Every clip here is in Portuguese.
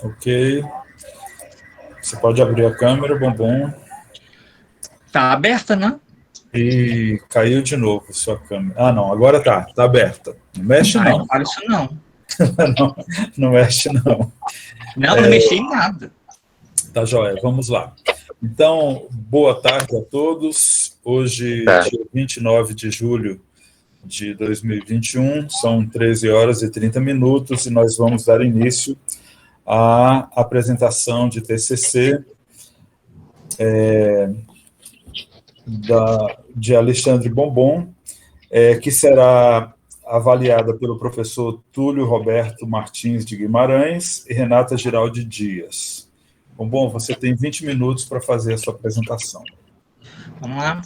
Ok. Você pode abrir a câmera, Bombom. Tá aberta, né? E caiu de novo sua câmera. Ah, não, agora tá aberta. Não mexe, Ai, não. não fala isso não. não. Não mexe, não. Não mexi em nada. Tá joia, vamos lá. Então, boa tarde a todos. Hoje, dia 29 de julho de 2021, são 13 horas e 30 minutos e nós vamos dar início à apresentação de TCC de Alexandre Bombom, que será avaliada pelo professor Túlio Roberto Martins de Guimarães e Renata Giraldi Dias. Bombom, você tem 20 minutos para fazer a sua apresentação. Vamos lá.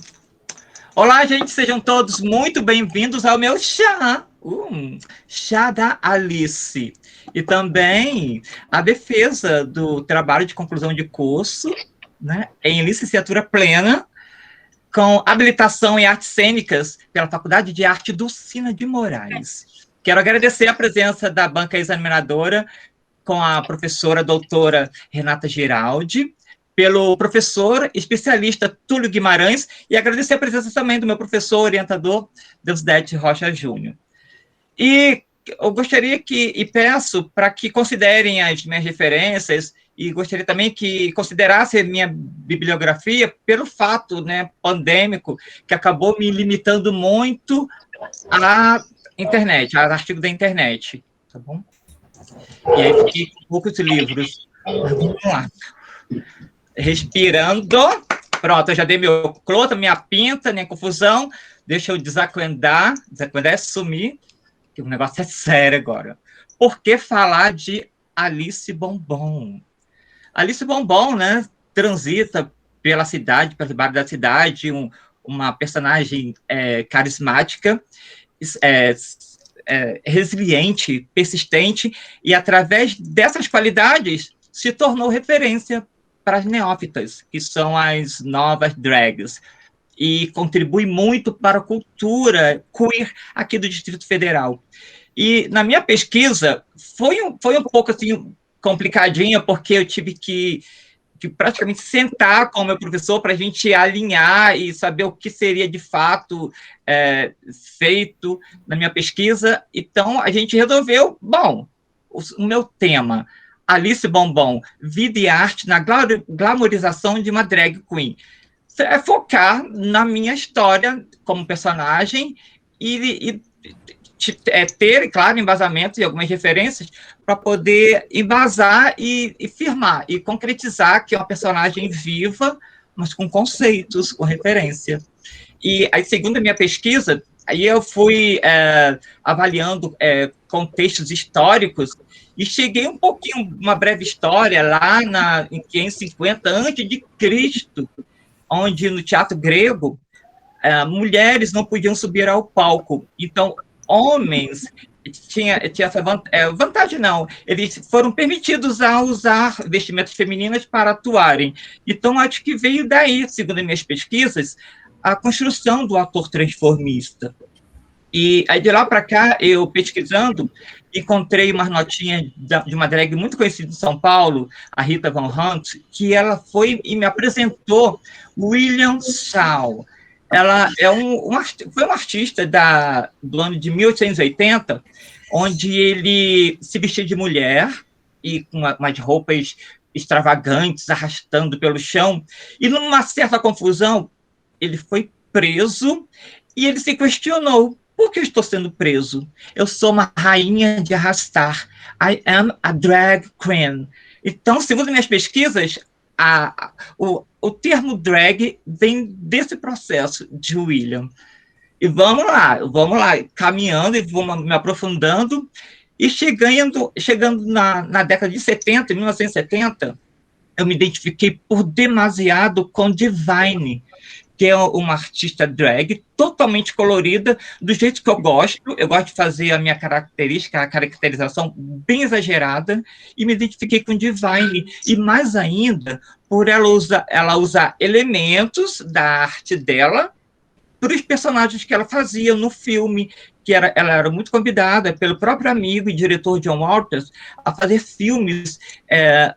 Olá, gente, sejam todos muito bem-vindos ao meu chá, chá da Alice. E também a defesa do trabalho de conclusão de curso, né, em licenciatura plena, com habilitação em artes cênicas pela Faculdade de Arte Dulcina de Moraes. Quero agradecer a presença da banca examinadora com a professora doutora Renata Giraldi, pelo professor especialista Túlio Guimarães, e agradecer a presença também do meu professor orientador, Deusdete Rocha Júnior. E eu gostaria e peço para que considerem as minhas referências, e gostaria também que considerassem a minha bibliografia pelo fato, né, pandêmico, que acabou me limitando muito à internet, aos artigos da internet, tá bom? E aí fiquei com poucos livros. Mas vamos lá. Respirando. Pronto, eu já dei meu clota, minha pinta, minha confusão. Deixa eu desacuendar. Desacuendar é sumir, que o negócio é sério agora. Por que falar de Alice Bombom? Alice Bombom, né, transita pela cidade, pelos bairros da cidade, uma personagem carismática, resiliente, persistente, e através dessas qualidades se tornou referência para as neófitas, que são as novas drags, e contribui muito para a cultura queer aqui do Distrito Federal. E na minha pesquisa foi um pouco assim complicadinha, porque eu tive que praticamente sentar com o meu professor para a gente alinhar e saber o que seria de fato feito na minha pesquisa. Então, a gente resolveu, bom, o meu tema, Alice Bombom, vida e arte na glamorização de uma drag queen, é focar na minha história como personagem e ter, claro, embasamentos e algumas referências para poder embasar e firmar, e concretizar que é uma personagem viva, mas com conceitos, com referência. E aí, segundo a minha pesquisa, aí eu fui avaliando contextos históricos e cheguei um pouquinho, uma breve história, lá em 550 a.C., onde no teatro grego, mulheres não podiam subir ao palco. Então, homens tinha essa vantagem, não. Eles foram permitidos a usar vestimentas femininas para atuarem. Então, acho que veio daí, segundo as minhas pesquisas, a construção do ator transformista. E aí, de lá para cá, eu pesquisando, encontrei umas notinhas de uma drag muito conhecida em São Paulo, a Rita Von Hunt, que ela foi e me apresentou William Shaw. Ela foi um artista do ano de 1880, onde ele se vestia de mulher e com umas roupas extravagantes, arrastando pelo chão, e numa certa confusão, ele foi preso e ele se questionou: por que eu estou sendo preso? Eu sou uma rainha de arrastar. I am a drag queen. Então, segundo minhas pesquisas, o termo drag vem desse processo de William. E vamos lá, caminhando e vamos me aprofundando, e chegando na década de 70, 1970, eu me identifiquei por demasiado com Divine, que é uma artista drag totalmente colorida, do jeito que eu gosto de fazer a minha característica, a caracterização bem exagerada, e me identifiquei com Divine, e mais ainda, por ela usar elementos da arte dela para os personagens que ela fazia no filme, que ela era muito convidada pelo próprio amigo e diretor John Waters a fazer filmes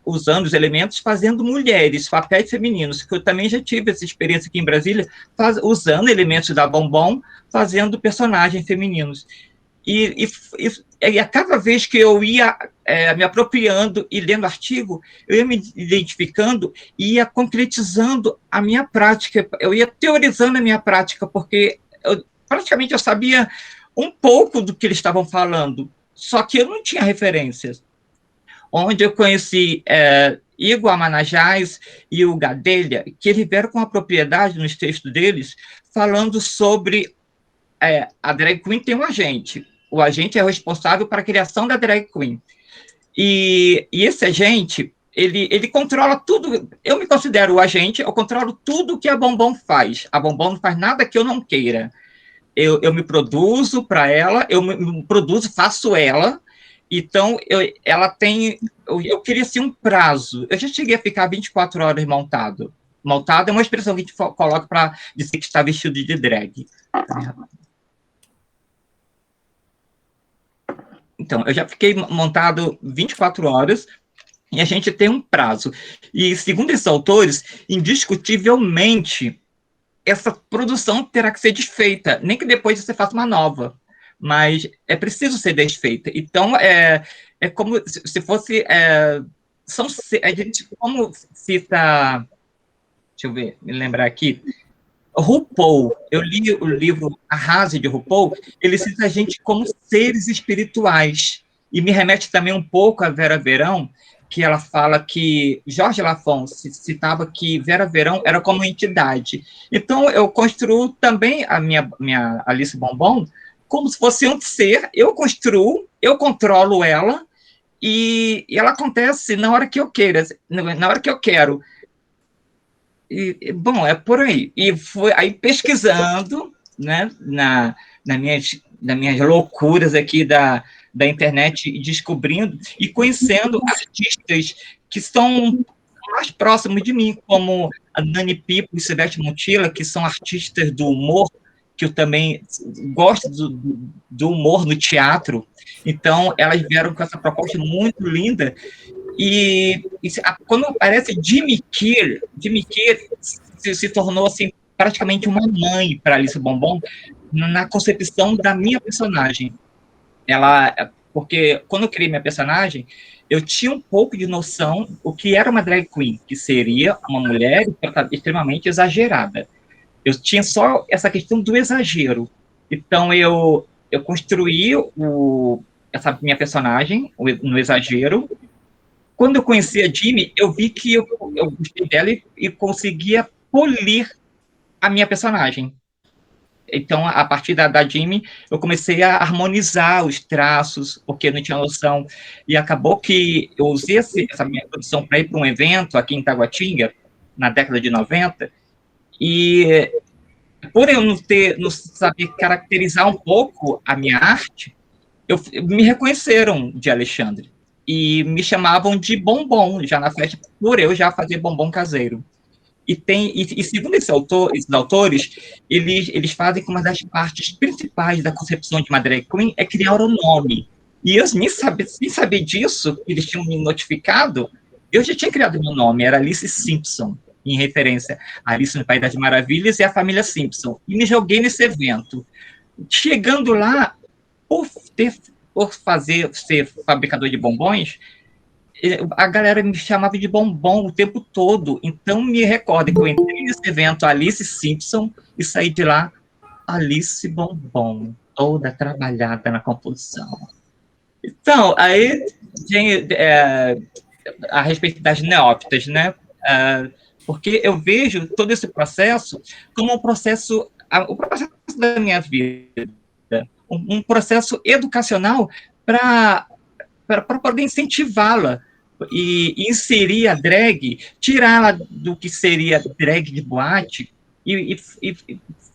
usando os elementos, fazendo mulheres, papéis femininos, que eu também já tive essa experiência aqui em Brasília, usando elementos da Bombom, fazendo personagens femininos. E a cada vez que eu ia me apropriando e lendo artigo, eu ia me identificando e ia concretizando a minha prática, eu ia teorizando a minha prática, porque praticamente eu sabia um pouco do que eles estavam falando, só que eu não tinha referências. Onde eu conheci Igor Amanajás e o Gadelha, que eles vieram com a propriedade nos textos deles, falando sobre a drag queen tem um agente. O agente é o responsável para a criação da drag queen. E esse agente, ele controla tudo. Eu me considero o agente, eu controlo tudo que a Bombom faz. A Bombom não faz nada que eu não queira. Eu me produzo para ela, eu me produzo, faço ela. Então, ela tem... Eu queria, assim, um prazo. Eu já cheguei a ficar 24 horas montado. Montado é uma expressão que a gente coloca para dizer que está vestido de drag. Então, eu já fiquei montado 24 horas e a gente tem um prazo. E, segundo esses autores, indiscutivelmente, essa produção terá que ser desfeita, nem que depois você faça uma nova, mas é preciso ser desfeita. Então, é como se fosse... a gente, como cita... Deixa eu ver, me lembrar aqui. RuPaul, eu li o livro Arrase de RuPaul, ele cita a gente como seres espirituais, e me remete também um pouco a Vera Verão, que ela fala que Jorge Lafon citava que Vera Verão era como entidade. Então, eu construo também a minha Alice Bombom como se fosse um ser, eu construo, eu controlo ela, e ela acontece na hora que eu queira, na hora que eu quero. Bom, é por aí. E foi aí pesquisando, né, nas minhas loucuras aqui da internet, descobrindo e conhecendo artistas que são mais próximos de mim, como a Nani Pipo e Silvestre Montilla, que são artistas do humor, que eu também gosto do humor no teatro. Então, elas vieram com essa proposta muito linda. E quando aparece Jimmy Kier se tornou assim, praticamente uma mãe para Alice Bombom na concepção da minha personagem. Porque quando eu criei minha personagem, eu tinha um pouco de noção o que era uma drag queen, que seria uma mulher extremamente exagerada. Eu tinha só essa questão do exagero. Então, eu construí essa minha personagem no exagero. Quando eu conheci a Jimmy, eu vi que eu gostei dela e conseguia polir a minha personagem. Então, a partir da Jimmy, eu comecei a harmonizar os traços, porque eu não tinha noção. E acabou que eu usei essa minha produção para ir para um evento aqui em Taguatinga, na década de 90, e por eu não saber caracterizar um pouco a minha arte, me reconheceram de Alexandre. E me chamavam de bombom, já na festa, por eu já fazer bombom caseiro. E segundo esses autores, eles fazem que uma das partes principais da concepção de uma drag queen é criar o nome. E eu, sem saber disso, eles tinham me notificado, eu já tinha criado meu nome, era Alice Simpson, em referência a Alice no País das Maravilhas e a família Simpson. E me joguei nesse evento. Chegando lá, por ser fabricador de bombons, a galera me chamava de bombom o tempo todo. Então, me recordo que eu entrei nesse evento Alice Simpson e saí de lá Alice Bombom, toda trabalhada na composição. Então, aí, a respeito das neófitas, né? Porque eu vejo todo esse processo como o processo da minha vida, um processo educacional para poder incentivá-la e inserir a drag, tirá-la do que seria drag de boate e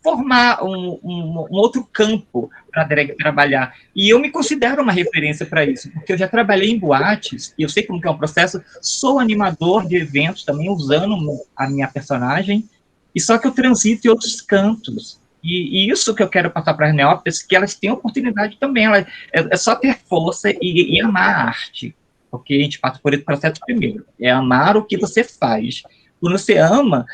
formar um outro campo para a drag trabalhar. E eu me considero uma referência para isso, porque eu já trabalhei em boates, e eu sei como que é um processo, sou animador de eventos também, usando a minha personagem, e só que eu transito em outros cantos. E isso que eu quero passar para as neófitas, que elas têm oportunidade também, é só ter força e amar a arte, porque a gente passa por esse processo primeiro, é amar o que você faz. Quando você ama,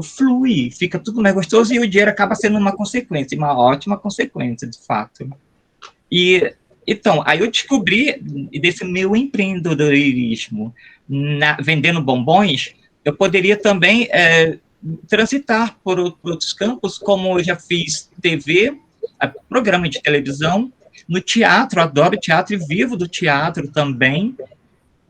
flui, fica tudo mais gostoso e o dinheiro acaba sendo uma consequência, uma ótima consequência, de fato. E, então, aí eu descobri desse meu empreendedorismo, vendendo bombons, eu poderia também transitar por outros campos, como eu já fiz TV, programa de televisão, no teatro, adoro teatro e vivo do teatro também,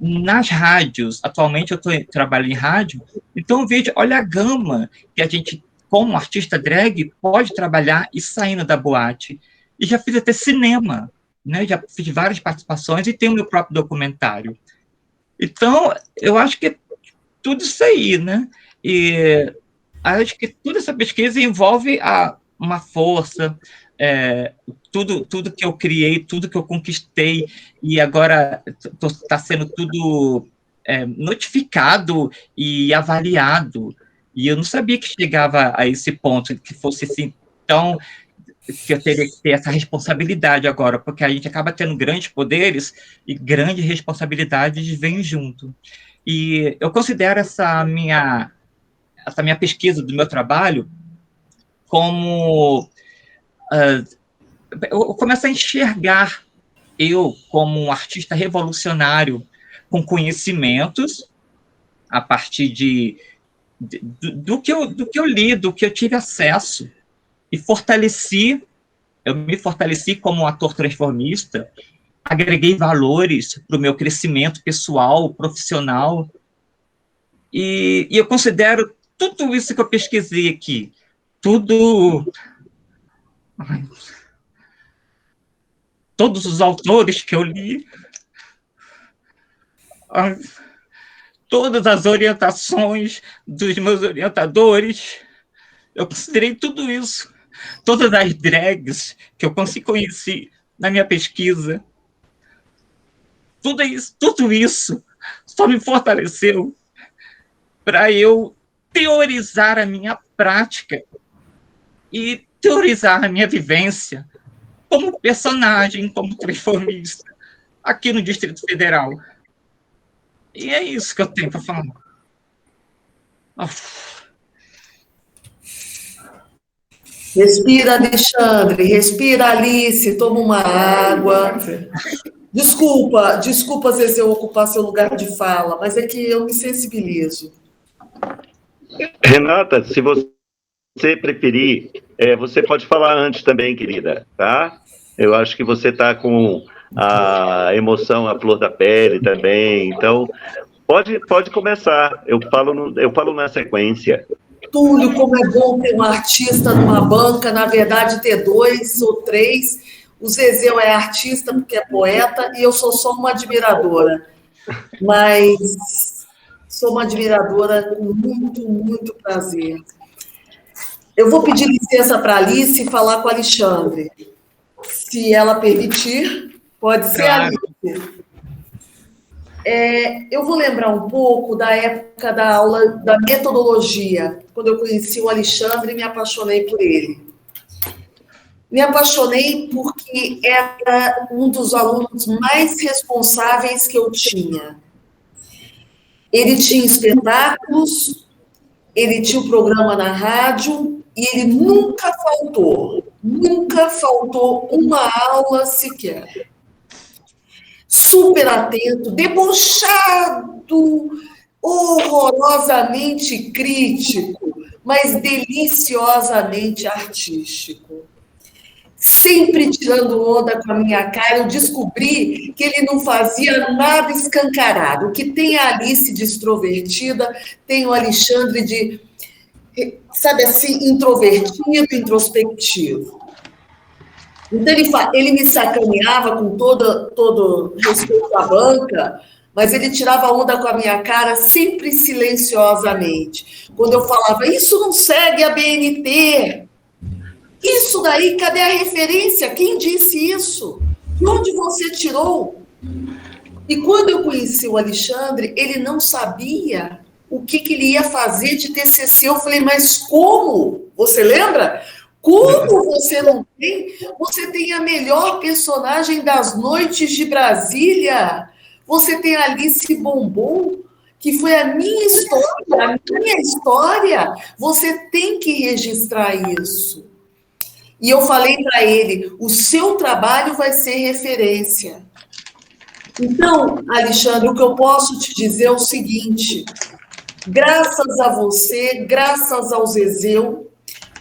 nas rádios, atualmente eu trabalho em rádio, então eu vejo, olha a gama que a gente, como artista drag, pode trabalhar e saindo da boate. E já fiz até cinema, né? Já fiz várias participações e tenho o meu próprio documentário. Então, eu acho que tudo isso aí, né? E acho que toda essa pesquisa envolve uma força, tudo que eu criei, tudo que eu conquistei, e agora está sendo tudo notificado e avaliado. E eu não sabia que chegava a esse ponto, que fosse assim, tão... que eu teria que ter essa responsabilidade agora, porque a gente acaba tendo grandes poderes e grandes responsabilidades vêm junto. E eu considero essa minha pesquisa do meu trabalho como... eu começo a enxergar eu como um artista revolucionário com conhecimentos a partir do que eu li, do que eu tive acesso, e eu me fortaleci como um ator transformista, agreguei valores para o meu crescimento pessoal, profissional, e eu considero tudo isso que eu pesquisei aqui, tudo... todos os autores que eu li, todas as orientações dos meus orientadores, eu considerei tudo isso, todas as drags que eu conheci na minha pesquisa, tudo isso só me fortaleceu para eu teorizar a minha prática e teorizar a minha vivência como personagem, como transformista, aqui no Distrito Federal. E é isso que eu tenho para falar. Respira, Alexandre, respira, Alice, toma uma água. Desculpa, Zezé, eu ocupar seu lugar de fala, mas é que eu me sensibilizo. Renata, se você preferir, você pode falar antes também, querida, tá? Eu acho que você está com a emoção à flor da pele também, então pode começar, eu falo na sequência. Túlio, como é bom ter um artista numa banca, na verdade ter 2 ou 3. O Zezé é artista porque é poeta e eu sou só uma admiradora. Mas sou uma admiradora com muito, muito prazer. Eu vou pedir licença para a Alice e falar com a Alexandre. Se ela permitir, pode ser, Alice. Eu vou lembrar um pouco da época da aula da metodologia, quando eu conheci o Alexandre e me apaixonei por ele. Me apaixonei porque era um dos alunos mais responsáveis que eu tinha. Ele tinha espetáculos, ele tinha um programa na rádio e ele nunca faltou uma aula sequer. Super atento, debochado, horrorosamente crítico, mas deliciosamente artístico. Sempre tirando onda com a minha cara, eu descobri que ele não fazia nada escancarado. O que tem a Alice de extrovertida, tem o Alexandre de, sabe assim, introvertido, introspectivo. Então, ele me sacaneava com todo respeito à banca, mas ele tirava onda com a minha cara sempre silenciosamente. Quando eu falava, isso não segue a BNT. Isso daí, cadê a referência? Quem disse isso? De onde você tirou? E quando eu conheci o Alexandre, ele não sabia o que ele ia fazer de TCC. Eu falei, mas como? Você lembra? Como você não tem? Você tem a melhor personagem das noites de Brasília. Você tem a Alice Bombom, que foi a minha história, a minha história. Você tem que registrar isso. E eu falei para ele, o seu trabalho vai ser referência. Então, Alexandre, o que eu posso te dizer é o seguinte, graças a você, graças ao Zezéu,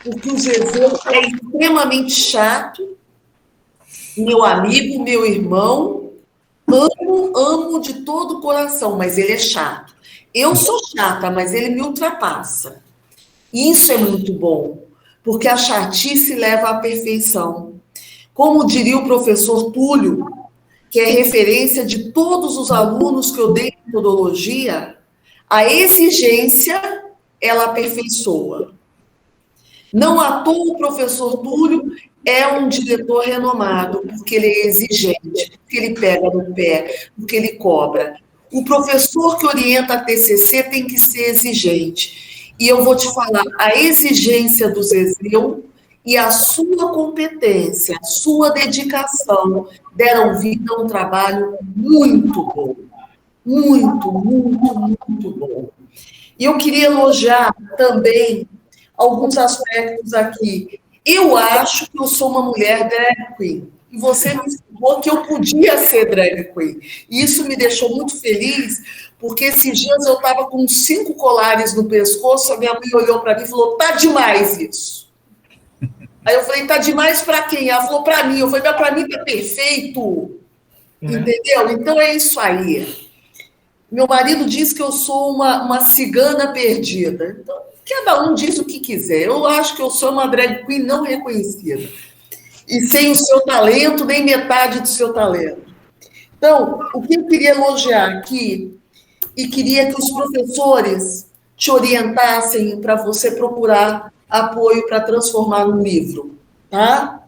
porque o Zezéu é extremamente chato, meu amigo, meu irmão, amo de todo o coração, mas ele é chato. Eu sou chata, mas ele me ultrapassa. Isso é muito bom, porque a chatice leva à perfeição. Como diria o professor Túlio, que é referência de todos os alunos que eu dei em metodologia, a exigência, ela aperfeiçoa. Não à toa o professor Túlio é um diretor renomado, porque ele é exigente, porque ele pega no pé, porque ele cobra. O professor que orienta a TCC tem que ser exigente. E eu vou te falar, a exigência do Zezéu e a sua competência, a sua dedicação deram vida a um trabalho muito bom. Muito bom. E eu queria elogiar também alguns aspectos aqui. Eu acho que eu sou uma mulher drag queen. E você me ensinou que eu podia ser drag queen. E isso me deixou muito feliz, porque esses dias eu estava com 5 colares no pescoço, a minha mãe olhou para mim e falou, tá demais isso. Aí eu falei, tá demais para quem? Ela falou, para mim. Eu falei, mas para mim tá perfeito. Entendeu? Então é isso aí. Meu marido diz que eu sou uma cigana perdida. Então, cada um diz o que quiser. Eu acho que eu sou uma drag queen não reconhecida. E sem o seu talento, nem metade do seu talento. Então, o que eu queria elogiar aqui, e queria que os professores te orientassem para você procurar apoio para transformar num livro, tá?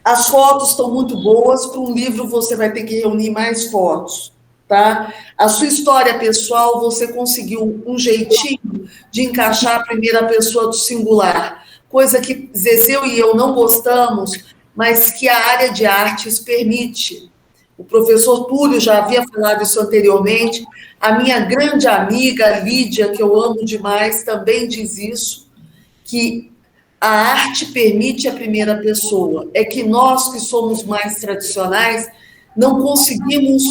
As fotos estão muito boas, para um livro você vai ter que reunir mais fotos, tá? A sua história pessoal, você conseguiu um jeitinho de encaixar a primeira pessoa do singular, coisa que Zezéu e eu não gostamos, mas que a área de artes permite. O professor Túlio já havia falado isso anteriormente, a minha grande amiga Lídia, que eu amo demais, também diz isso, que a arte permite a primeira pessoa. É que nós, que somos mais tradicionais, não conseguimos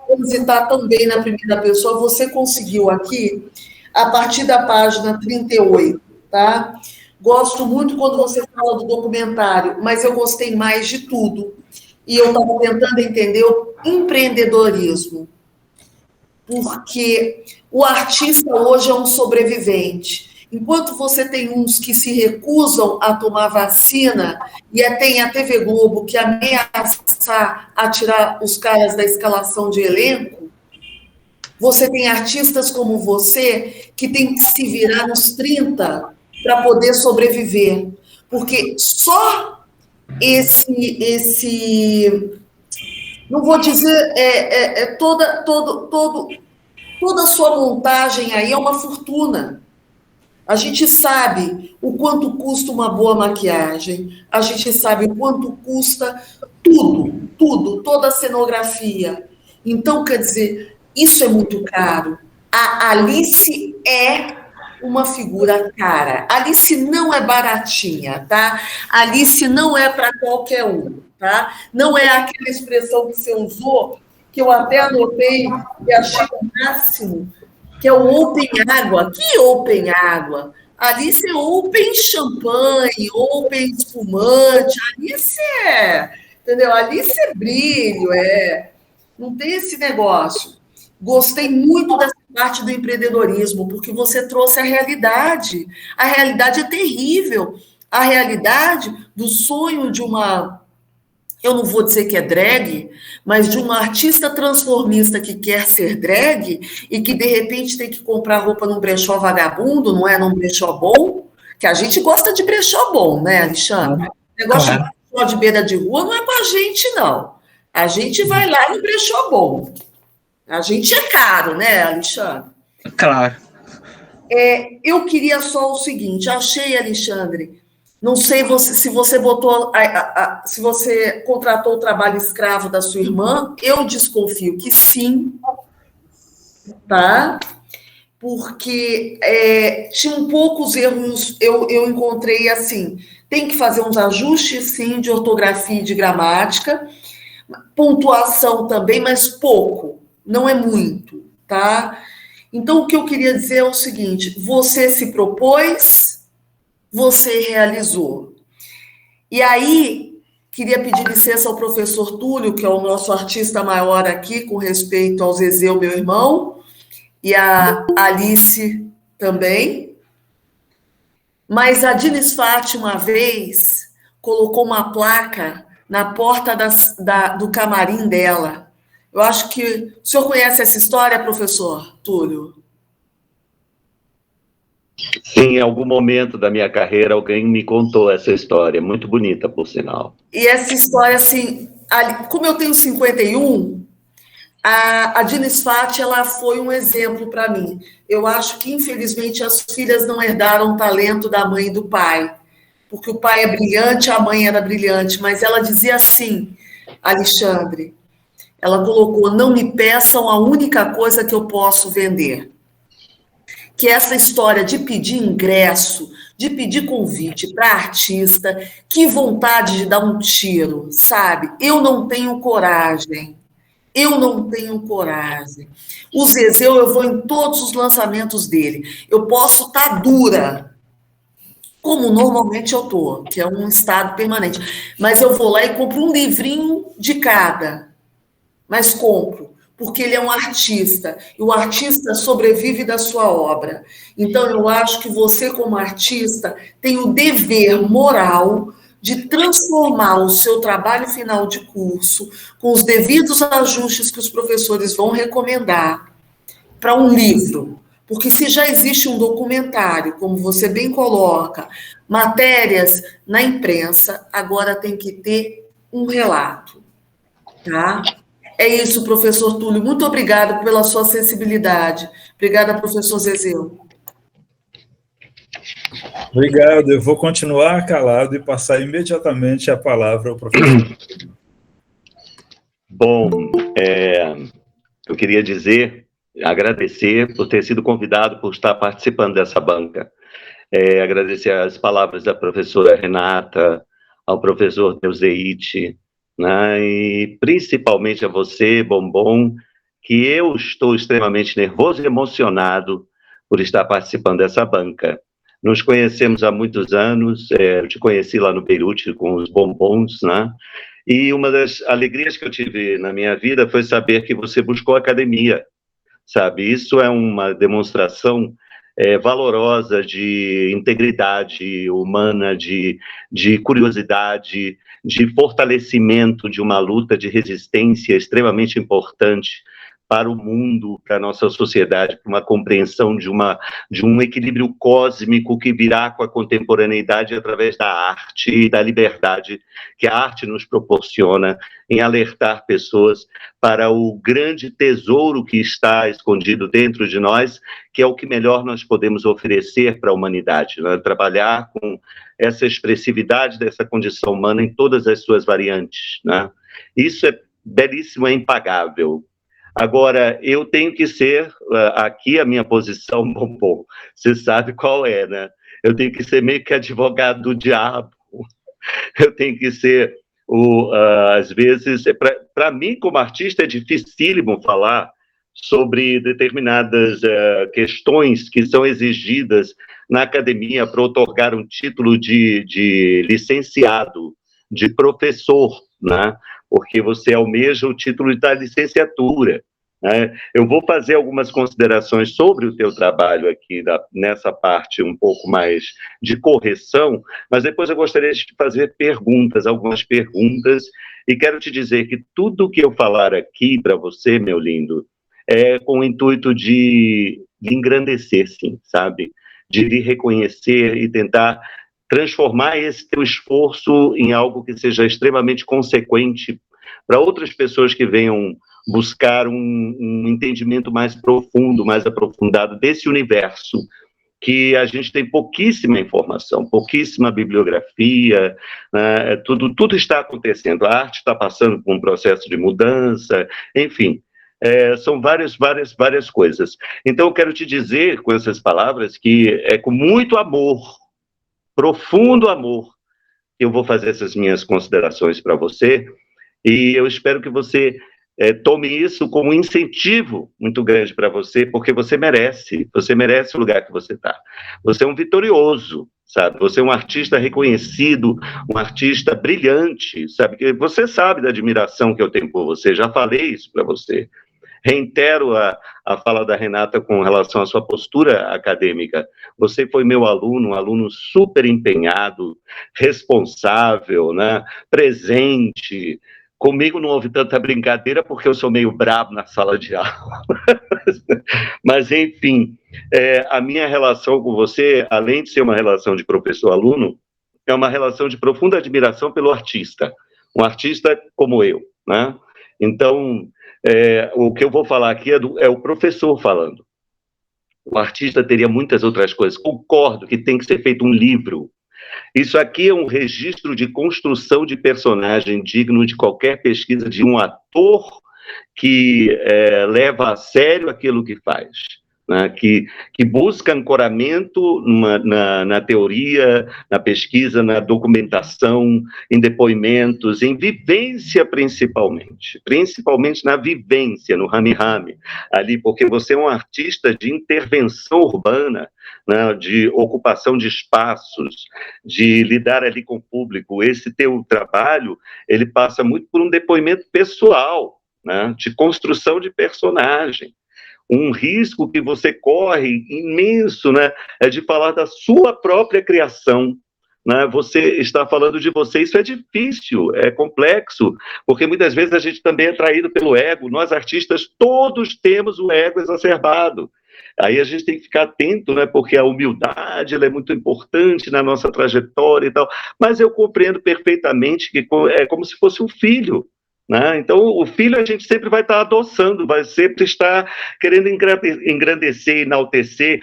transitar tão bem na primeira pessoa. Você conseguiu aqui, a partir da página 38, tá? Gosto muito quando você fala do documentário, mas eu gostei mais de tudo. E eu estava tentando entender o empreendedorismo. Porque o artista hoje é um sobrevivente. Enquanto você tem uns que se recusam a tomar vacina, e tem a TV Globo que ameaça a tirar os caras da escalação de elenco, você tem artistas como você que tem que se virar nos 30 para poder sobreviver. Porque só não vou dizer, toda a sua montagem aí é uma fortuna. A gente sabe o quanto custa uma boa maquiagem, a gente sabe o quanto custa tudo, toda a cenografia. Então, quer dizer, isso é muito caro. A Alice é uma figura cara. Alice não é baratinha, tá? Alice não é para qualquer um, tá? Não é aquela expressão que você usou, que eu até anotei e achei o máximo, que é o open água. Que open água? Alice é open champanhe, open espumante. Alice entendeu? Alice é brilho, não tem esse negócio. Gostei muito dessa parte do empreendedorismo, porque você trouxe a realidade. A realidade é terrível. A realidade do sonho de uma, eu não vou dizer que é drag, mas de uma artista transformista que quer ser drag e que, de repente, tem que comprar roupa num brechó vagabundo, não é num brechó bom, que a gente gosta de brechó bom, né, Alexandre? O negócio de brechó de beira de rua não é com a gente, não. A gente vai lá no brechó bom. A gente é caro, né, Alexandre? Claro. Eu queria só o seguinte, achei, Alexandre, Não sei se você se você contratou o trabalho escravo da sua irmã. Eu desconfio que sim, tá? Porque tinham poucos erros. Eu encontrei assim. Tem que fazer uns ajustes, sim, de ortografia e de gramática, pontuação também, mas pouco, não é muito, tá? Então, o que eu queria dizer é o seguinte: você se propôs, você realizou. E aí, queria pedir licença ao professor Túlio, que é o nosso artista maior aqui, com respeito ao Zezé, meu irmão, e a Alice também. Mas a Diniz Fátima, uma vez, colocou uma placa na porta do camarim dela. Eu acho que... O senhor conhece essa história, professor Túlio? Sim, em algum momento da minha carreira alguém me contou essa história, muito bonita, por sinal. E essa história, assim, como eu tenho 51, a Diniz Fátima, ela foi um exemplo para mim. Eu acho que, infelizmente, as filhas não herdaram o talento da mãe e do pai, porque o pai é brilhante, a mãe era brilhante, mas ela dizia assim, Alexandre, ela colocou: não me peçam a única coisa que eu posso vender. Que essa história de pedir ingresso, de pedir convite para artista, que vontade de dar um tiro, sabe? Eu não tenho coragem. Eu não tenho coragem. O Zezé, eu vou em todos os lançamentos dele. Eu posso estar dura, como normalmente eu estou, que é um estado permanente. Mas eu vou lá e compro um livrinho de cada. Mas compro, porque ele é um artista. E o artista sobrevive da sua obra. Então, eu acho que você, como artista, tem o dever moral de transformar o seu trabalho final de curso, com os devidos ajustes que os professores vão recomendar, para um livro. Porque se já existe um documentário, como você bem coloca, matérias na imprensa, agora tem que ter um relato. Tá? É isso, professor Túlio. Muito obrigada pela sua sensibilidade. Obrigada, professor Zezé. Obrigado. Eu vou continuar calado e passar imediatamente a palavra ao professor. Bom, eu queria agradecer por ter sido convidado, por estar participando dessa banca. Agradecer as palavras da professora Renata, ao professor Neuzeite, né, e principalmente a você, Bombom, que eu estou extremamente nervoso e emocionado por estar participando dessa banca. Nos conhecemos há muitos anos, eu te conheci lá no Beirute com os bombons, né? E uma das alegrias que eu tive na minha vida foi saber que você buscou academia, sabe? Isso é uma demonstração valorosa de integridade humana, de curiosidade, de fortalecimento de uma luta de resistência extremamente importante para o mundo, para a nossa sociedade, para uma compreensão de um equilíbrio cósmico que virá com a contemporaneidade através da arte e da liberdade que a arte nos proporciona em alertar pessoas para o grande tesouro que está escondido dentro de nós, que é o que melhor nós podemos oferecer para a humanidade, né? Trabalhar com essa expressividade dessa condição humana em todas as suas variantes, né? Isso é belíssimo, é impagável. Agora, eu tenho que ser, aqui a minha posição, Bombom, você sabe qual é, né? Eu tenho que ser meio que advogado do diabo, eu tenho que ser, às vezes, para mim, como artista, é dificílimo falar sobre determinadas questões que são exigidas na academia para otorgar um título de licenciado, de professor, né? Porque você almeja o título da licenciatura, né? Eu vou fazer algumas considerações sobre o teu trabalho aqui, nessa parte um pouco mais de correção, mas depois eu gostaria de te fazer algumas perguntas, e quero te dizer que tudo que eu falar aqui para você, meu lindo, é com o intuito de engrandecer, sim, sabe? De lhe reconhecer e tentar transformar esse teu esforço em algo que seja extremamente consequente para outras pessoas que venham buscar um entendimento mais profundo, mais aprofundado desse universo que a gente tem pouquíssima informação, pouquíssima bibliografia, né? Tudo está acontecendo, a arte está passando por um processo de mudança, enfim, são várias coisas. Então, eu quero te dizer com essas palavras que é com muito amor, profundo amor, que eu vou fazer essas minhas considerações para você, e eu espero que você tome isso como um incentivo muito grande para você, porque você merece o lugar que você está. Você é um vitorioso, sabe? Você é um artista reconhecido, um artista brilhante, sabe? Que você sabe da admiração que eu tenho por você, já falei isso para você. Reitero a fala da Renata com relação à sua postura acadêmica. Você foi meu aluno, um aluno super empenhado, responsável, né? Presente. Comigo não houve tanta brincadeira, porque eu sou meio brabo na sala de aula. Mas, enfim, a minha relação com você, além de ser uma relação de professor-aluno, é uma relação de profunda admiração pelo artista. Um artista como eu, né? Então, o que eu vou falar aqui é o professor falando. O artista teria muitas outras coisas. Concordo que tem que ser feito um livro. Isso aqui é um registro de construção de personagem digno de qualquer pesquisa de um ator que leva a sério aquilo que faz, né? Que busca ancoramento na teoria, na pesquisa, na documentação, em depoimentos, em vivência principalmente na vivência, no rame-rame, ali, porque você é um artista de intervenção urbana, né? De ocupação de espaços, de lidar ali com o público. Esse teu trabalho, ele passa muito por um depoimento pessoal, né? De construção de personagem. Um risco que você corre imenso, né, é de falar da sua própria criação, né? Você está falando de você, isso é difícil, é complexo, porque muitas vezes a gente também é traído pelo ego. Nós artistas todos temos o ego exacerbado. Aí a gente tem que ficar atento, né, porque a humildade ela é muito importante na nossa trajetória e tal, mas eu compreendo perfeitamente que é como se fosse um filho, né? Então, o filho a gente sempre vai estar adoçando, vai sempre estar querendo engrandecer, enaltecer.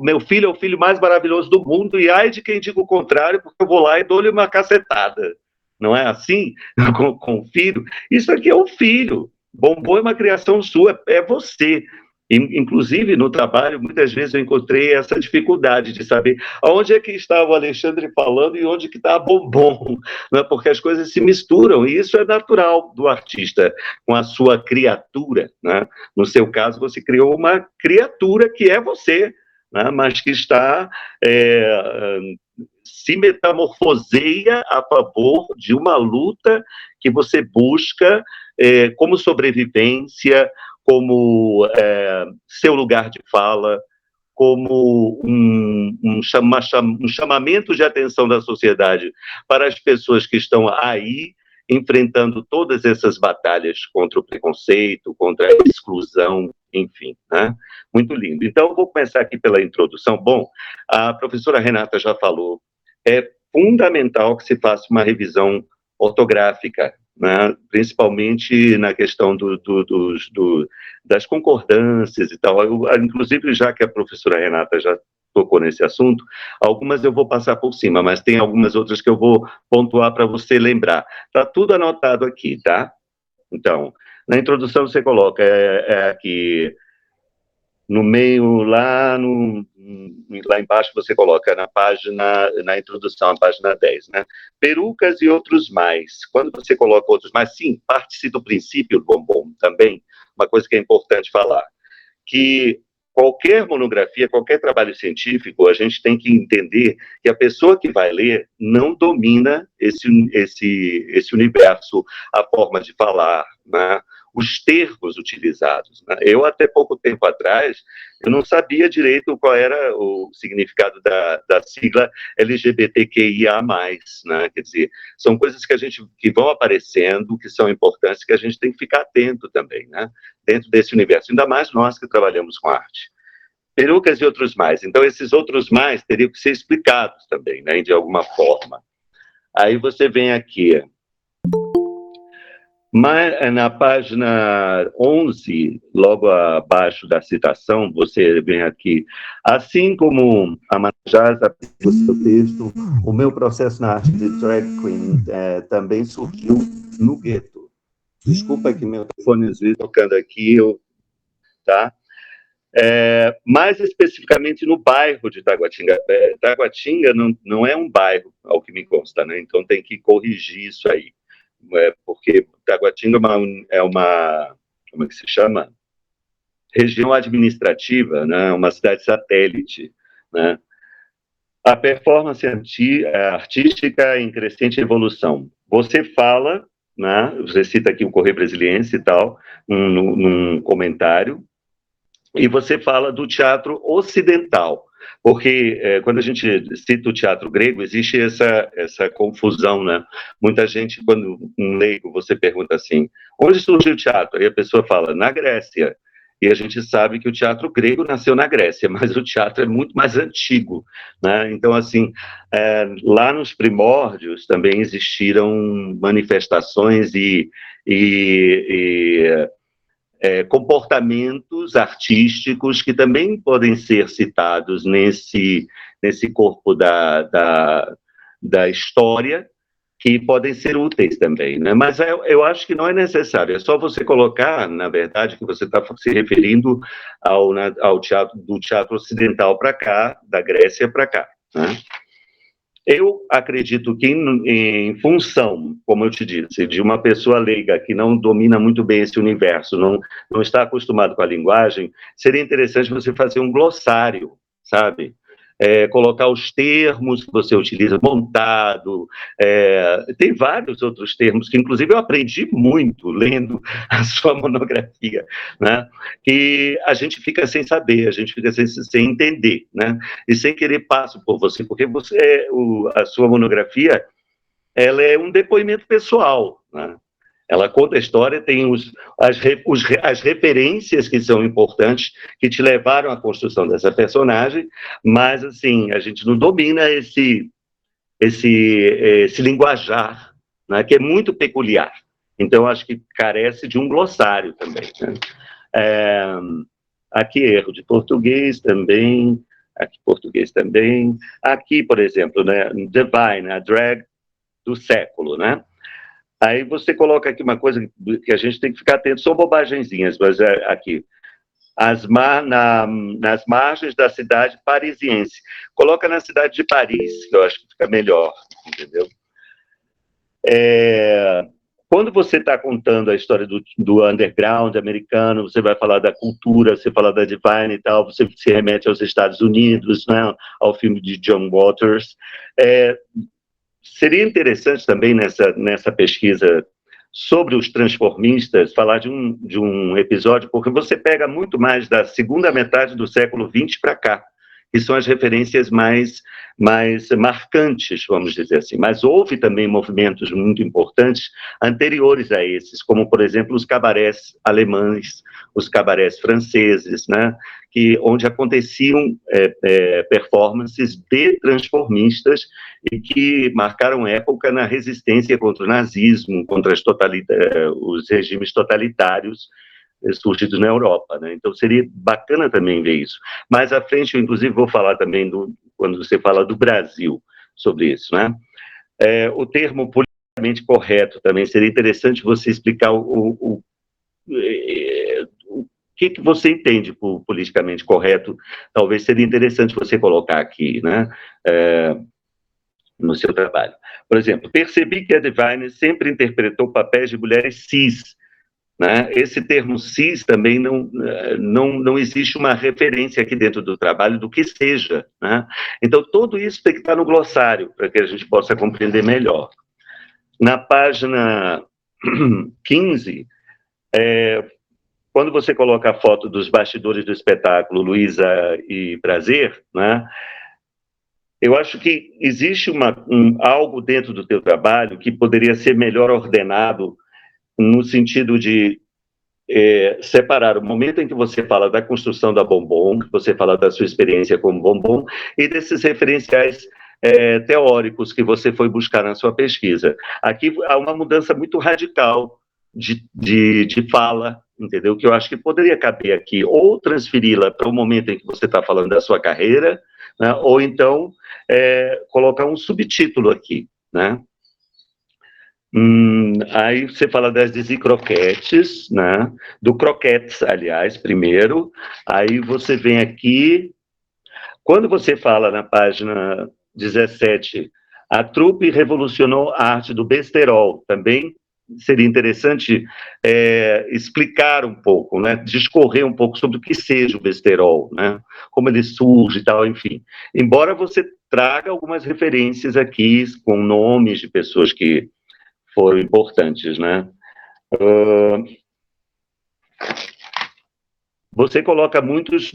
Meu filho é o filho mais maravilhoso do mundo, e ai de quem diga o contrário, porque eu vou lá e dou-lhe uma cacetada. Não é assim com o filho? Isso aqui é o filho. Bombom é uma criação sua, é você. Inclusive, no trabalho, muitas vezes eu encontrei essa dificuldade de saber onde é que estava o Alexandre falando e onde que está a Bombom, né? Porque as coisas se misturam, e isso é natural do artista, com a sua criatura, né? No seu caso, você criou uma criatura que é você, né? Mas que está se metamorfoseia a favor de uma luta que você busca como sobrevivência, como seu lugar de fala, como um chamamento de atenção da sociedade para as pessoas que estão aí enfrentando todas essas batalhas contra o preconceito, contra a exclusão, enfim, né? Muito lindo. Então, eu vou começar aqui pela introdução. Bom, a professora Renata já falou, é fundamental que se faça uma revisão ortográfica, né? Principalmente na questão das concordâncias e tal. Inclusive, já que a professora Renata já tocou nesse assunto, algumas eu vou passar por cima, mas tem algumas outras que eu vou pontuar para você lembrar. Está tudo anotado aqui, tá? Então, na introdução você coloca aqui no meio, lá embaixo você coloca na introdução, a página 10, né? Perucas e outros mais. Quando você coloca outros mais, sim, parte-se do princípio do Bombom também, uma coisa que é importante falar, que qualquer monografia, qualquer trabalho científico, a gente tem que entender que a pessoa que vai ler não domina esse universo, a forma de falar, né? Os termos utilizados, né? Eu, até pouco tempo atrás, eu não sabia direito qual era o significado da sigla LGBTQIA+, né? Quer dizer, são coisas que vão aparecendo, que são importantes, que a gente tem que ficar atento também, né? Dentro desse universo, ainda mais nós que trabalhamos com arte. Perucas e outros mais. Então, esses outros mais teriam que ser explicados também, né? De alguma forma. Aí você vem aqui... Mas na página 11, logo abaixo da citação, você vem aqui, assim como a Manjás, o seu texto, o meu processo na arte de drag queen também surgiu no gueto. Desculpa que meu telefone está tocando aqui, tá? Mais especificamente no bairro de Taguatinga. Taguatinga não é um bairro, ao que me consta, né? Então tem que corrigir isso aí. Porque Taguatinga é uma, como é que se chama? Região administrativa, né? Uma cidade satélite, né? A performance artística em crescente evolução. Você fala, né? Você cita aqui o Correio Brasiliense e tal, num comentário, e você fala do teatro ocidental, porque quando a gente cita o teatro grego, existe essa confusão, né? Muita gente, quando um leigo, você pergunta assim, onde surgiu o teatro? Aí a pessoa fala, na Grécia. E a gente sabe que o teatro grego nasceu na Grécia, mas o teatro é muito mais antigo, né? Então, assim, lá nos primórdios também existiram manifestações e comportamentos artísticos que também podem ser citados nesse corpo da história, que podem ser úteis também, né? Mas eu acho que não é necessário, é só você colocar, na verdade, que você está se referindo ao teatro, do teatro ocidental para cá, da Grécia para cá, né? Eu acredito que, em função, como eu te disse, de uma pessoa leiga que não domina muito bem esse universo, não está acostumado com a linguagem, seria interessante você fazer um glossário, sabe? Colocar os termos que você utiliza, montado, tem vários outros termos que, inclusive, eu aprendi muito lendo a sua monografia, né? Que a gente fica sem saber, a gente fica sem entender, né? E sem querer passo por você, porque a sua monografia, ela é um depoimento pessoal, né? Ela conta a história, tem as referências que são importantes, que te levaram à construção dessa personagem, mas, assim, a gente não domina esse linguajar, né, que é muito peculiar. Então, acho que carece de um glossário também, né? Aqui, erro de português também, aqui, por exemplo, né, Divine, a drag do século, né? Aí você coloca aqui uma coisa que a gente tem que ficar atento, são bobagenzinhas, mas aqui, nas margens da cidade parisiense. Coloca na cidade de Paris, que eu acho que fica melhor, entendeu? Quando você está contando a história do underground americano, você vai falar da cultura, você fala da Divine e tal, você se remete aos Estados Unidos, né, ao filme de John Waters. Seria interessante também nessa pesquisa sobre os transformistas falar de um episódio, porque você pega muito mais da segunda metade do século XX para cá, que são as referências mais marcantes, vamos dizer assim. Mas houve também movimentos muito importantes anteriores a esses, como, por exemplo, os cabarés alemães, os cabarés franceses, né, onde aconteciam performances de transformistas e que marcaram época na resistência contra o nazismo, contra os regimes totalitários surgidos na Europa, né? Então seria bacana também ver isso. Mais à frente, eu inclusive vou falar também, quando você fala do Brasil, sobre isso, né? O termo politicamente correto também, seria interessante você explicar o que você entende por politicamente correto, talvez seria interessante você colocar aqui, né? No seu trabalho. Por exemplo, percebi que a Divine sempre interpretou papéis de mulheres cis, né? Esse termo cis também não existe uma referência aqui dentro do trabalho do que seja, né? Então, tudo isso tem que estar no glossário, para que a gente possa compreender melhor. Na página 15, quando você coloca a foto dos bastidores do espetáculo Luísa e Prazer, né, eu acho que existe algo dentro do teu trabalho que poderia ser melhor ordenado no sentido de separar o momento em que você fala da construção da Bombom, que você fala da sua experiência como Bombom, e desses referenciais teóricos que você foi buscar na sua pesquisa. Aqui há uma mudança muito radical de fala, entendeu? Que eu acho que poderia caber aqui, ou transferi-la para o momento em que você está falando da sua carreira, né? Ou então colocar um subtítulo aqui, né? Aí você fala das croquetes, né? Do croquetes, aliás, primeiro. Aí você vem aqui. Quando você fala na página 17, a trupe revolucionou a arte do besterol, também seria interessante explicar um pouco, né? Discorrer um pouco sobre o que seja o besterol, né? Como ele surge e tal, enfim. Embora você traga algumas referências aqui com nomes de pessoas que foram importantes, né? Você coloca muitos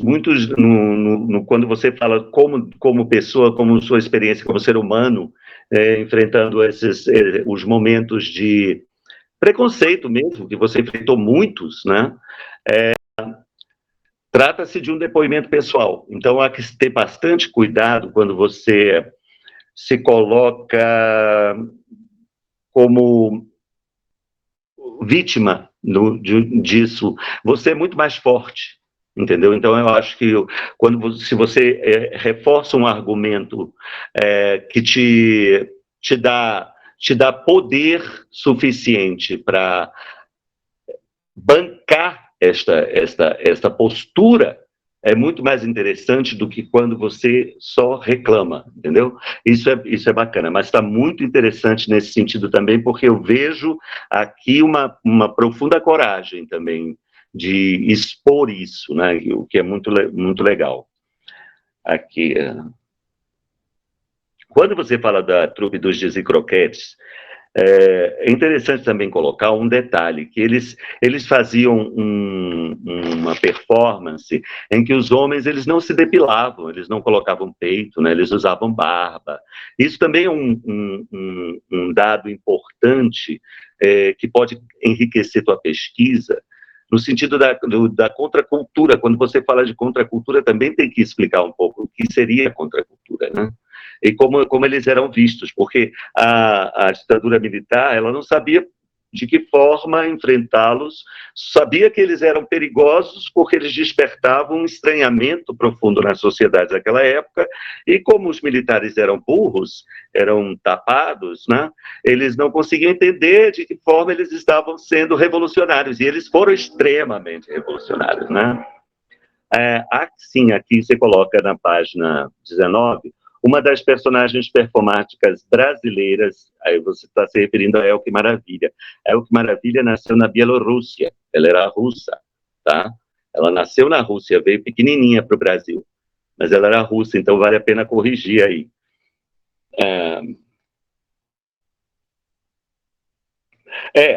quando você fala como pessoa, como sua experiência como ser humano, enfrentando os momentos de preconceito mesmo, que você enfrentou muitos, né? Trata-se de um depoimento pessoal, então há que ter bastante cuidado quando você se coloca como vítima disso. Você é muito mais forte, entendeu? Então eu acho que se você reforça um argumento que te dá poder suficiente para bancar esta postura, é muito mais interessante do que quando você só reclama, entendeu? Isso é bacana, mas está muito interessante nesse sentido também, porque eu vejo aqui uma profunda coragem também de expor isso, né? O que é muito, muito legal. Aqui, quando você fala da trupe dos Croquetes, é interessante também colocar um detalhe, que eles faziam uma performance em que os homens eles não se depilavam, eles não colocavam peito, né? Eles usavam barba. Isso também é um dado importante que pode enriquecer tua pesquisa, no sentido da contracultura. Quando você fala de contracultura, também tem que explicar um pouco o que seria a contracultura, né? E como eles eram vistos, porque a ditadura militar ela não sabia de que forma enfrentá-los, sabia que eles eram perigosos porque eles despertavam um estranhamento profundo na sociedade daquela época, e como os militares eram burros, eram tapados, né, eles não conseguiam entender de que forma eles estavam sendo revolucionários, e eles foram extremamente revolucionários, né? Sim, aqui você coloca na página 19, uma das personagens performáticas brasileiras, aí você está se referindo a Elke Maravilha. A Elke Maravilha nasceu na Bielorrússia, ela era russa, tá? Ela nasceu na Rússia, veio pequenininha para o Brasil, mas ela era russa, então vale a pena corrigir aí.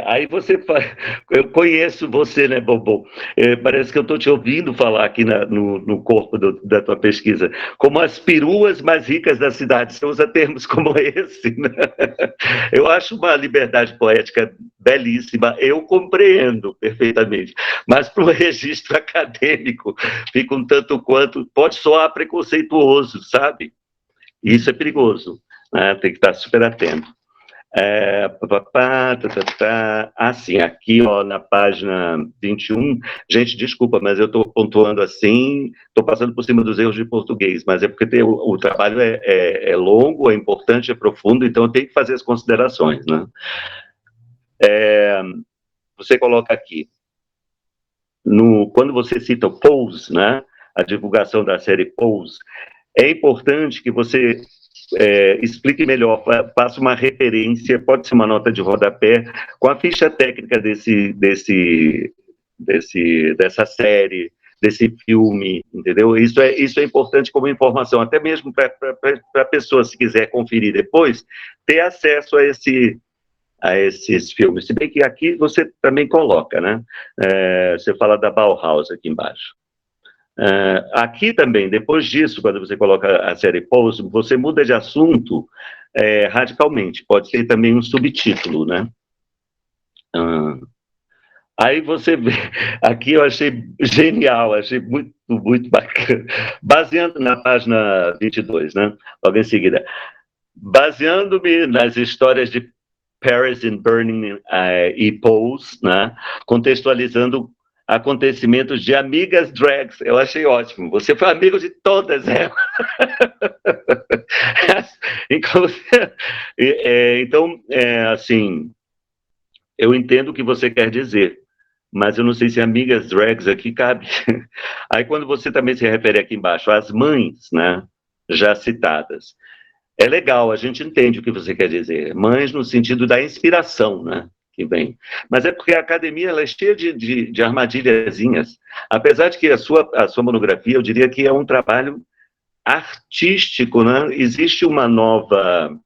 Aí eu conheço você, né, Bobo? Parece que eu estou te ouvindo falar aqui no corpo da tua pesquisa, como as peruas mais ricas da cidade. Você usa termos como esse, né? Eu acho uma liberdade poética belíssima, eu compreendo perfeitamente, mas para o registro acadêmico fica um tanto quanto, pode soar preconceituoso, sabe? Isso é perigoso, né? Tem que estar super atento. Sim, aqui ó, na página 21, gente, desculpa, mas eu estou pontuando assim, estou passando por cima dos erros de português, mas é porque o trabalho é longo, é importante, é profundo, então eu tenho que fazer as considerações, né? Você coloca aqui, quando você cita o Pose, né, a divulgação da série Pose, é importante que você explique melhor, faça uma referência, pode ser uma nota de rodapé, com a ficha técnica dessa série, desse filme, entendeu? Isso é importante como informação, até mesmo para a pessoa, se quiser conferir depois, ter acesso a esses filmes. Se bem que aqui você também coloca, né? Você fala da Bauhaus aqui embaixo. Aqui também, depois disso, quando você coloca a série Pose, você muda de assunto radicalmente. Pode ser também um subtítulo, né? Aí você vê, aqui eu achei genial, achei muito, muito bacana. Baseando na página 22, né? Logo em seguida. Baseando-me nas histórias de Paris in Burning e Pose, né? Contextualizando acontecimentos de amigas drags. Eu achei ótimo. Você foi amigo de todas elas. Então, assim, eu entendo o que você quer dizer, mas eu não sei se amigas drags aqui cabe. Aí, quando você também se refere aqui embaixo às mães, né, já citadas, é legal, a gente entende o que você quer dizer. Mães no sentido da inspiração, né? Que vem. Mas é porque a academia ela é cheia de armadilhazinhas. Apesar de que a sua monografia, eu diria que é um trabalho artístico, né? Existe uma nova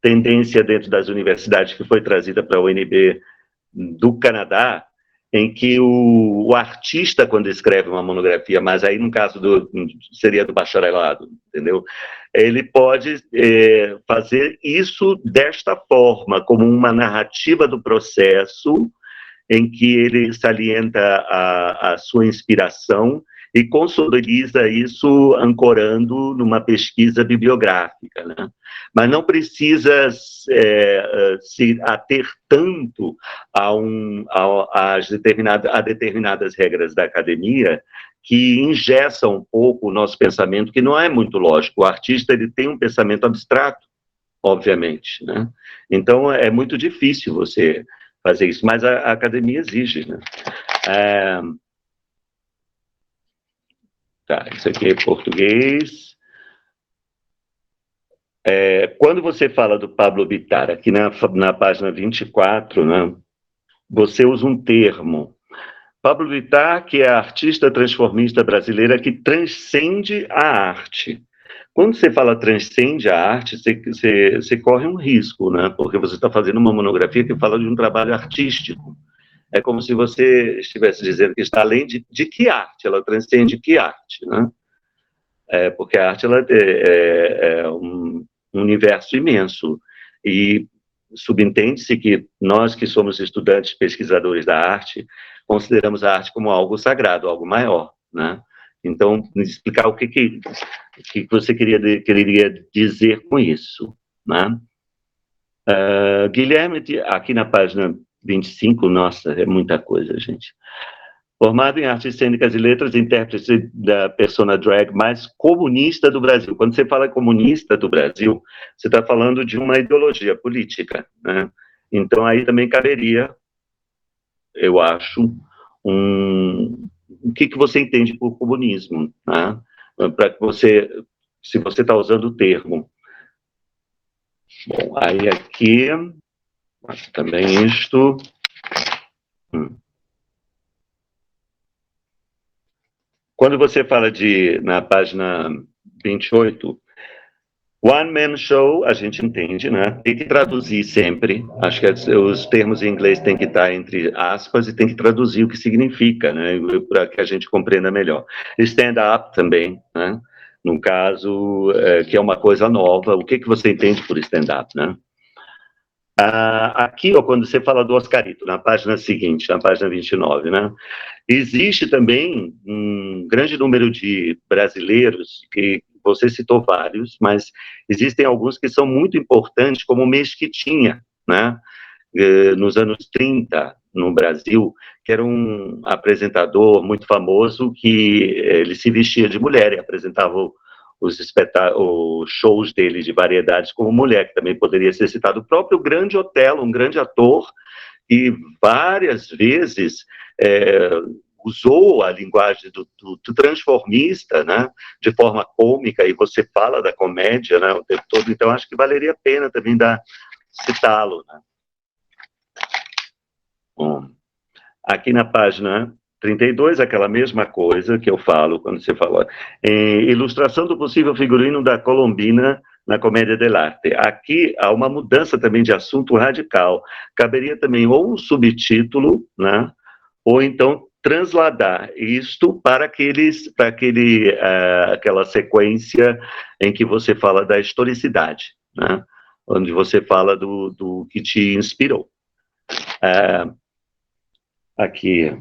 tendência dentro das universidades que foi trazida para a UNB do Canadá, em que o artista, quando escreve uma monografia, mas aí no caso seria do bacharelado, entendeu? Ele pode fazer isso desta forma, como uma narrativa do processo, em que ele salienta a sua inspiração e consolida isso ancorando numa pesquisa bibliográfica, né? Mas não precisa se ater tanto a determinadas regras da academia que engessam um pouco o nosso pensamento, que não é muito lógico. O artista ele tem um pensamento abstrato, obviamente, né? Então é muito difícil você fazer isso, mas a academia exige, né? Tá, isso aqui é português. Quando você fala do Pablo Vittar, aqui na página 24, né, você usa um termo. Pablo Vittar, que é a artista transformista brasileira que transcende a arte. Quando você fala transcende a arte, você corre um risco, né? Porque você está fazendo uma monografia que fala de um trabalho artístico. É como se você estivesse dizendo que está além de que arte, ela transcende que arte, né? Porque a arte ela é um universo imenso e subentende-se que nós que somos estudantes, pesquisadores da arte, consideramos a arte como algo sagrado, algo maior, né? Então, explicar o que você queria dizer com isso, né? Guilherme, aqui na página 25, nossa, é muita coisa, gente. Formado em artes cênicas e letras, intérprete da persona drag mais comunista do Brasil. Quando você fala comunista do Brasil, você está falando de uma ideologia política, né? Então, aí também caberia, eu acho, o que você entende por comunismo, né? Para que você, se você está usando o termo. Bom, aí aqui, também isto. Quando você fala na página 28, one man show, a gente entende, né? Tem que traduzir sempre. Acho que os termos em inglês têm que estar entre aspas e tem que traduzir o que significa, né? Para que a gente compreenda melhor. Stand-up também, né? No caso, que é uma coisa nova. O que você entende por stand-up, né? Aqui, ó, quando você fala do Oscarito, na página seguinte, na página 29, né? Existe também um grande número de brasileiros, que você citou vários, mas existem alguns que são muito importantes, como Mesquitinha, né? Nos anos 30, no Brasil, que era um apresentador muito famoso, que ele se vestia de mulher e apresentava os shows dele de variedades como mulher, que também poderia ser citado. O próprio Grande Otelo, um grande ator, e várias vezes usou a linguagem do transformista, né, de forma cômica, e você fala da comédia, né, o tempo todo, então acho que valeria a pena também citá-lo, né. Bom, aqui na página 32, aquela mesma coisa que eu falo quando você fala. Ilustração do possível figurino da Colombina na Comédia dell'arte. Aqui há uma mudança também de assunto radical. Caberia também ou um subtítulo, né, ou então transladar isto para aquela sequência em que você fala da historicidade, né, onde você fala do que te inspirou. Aqui.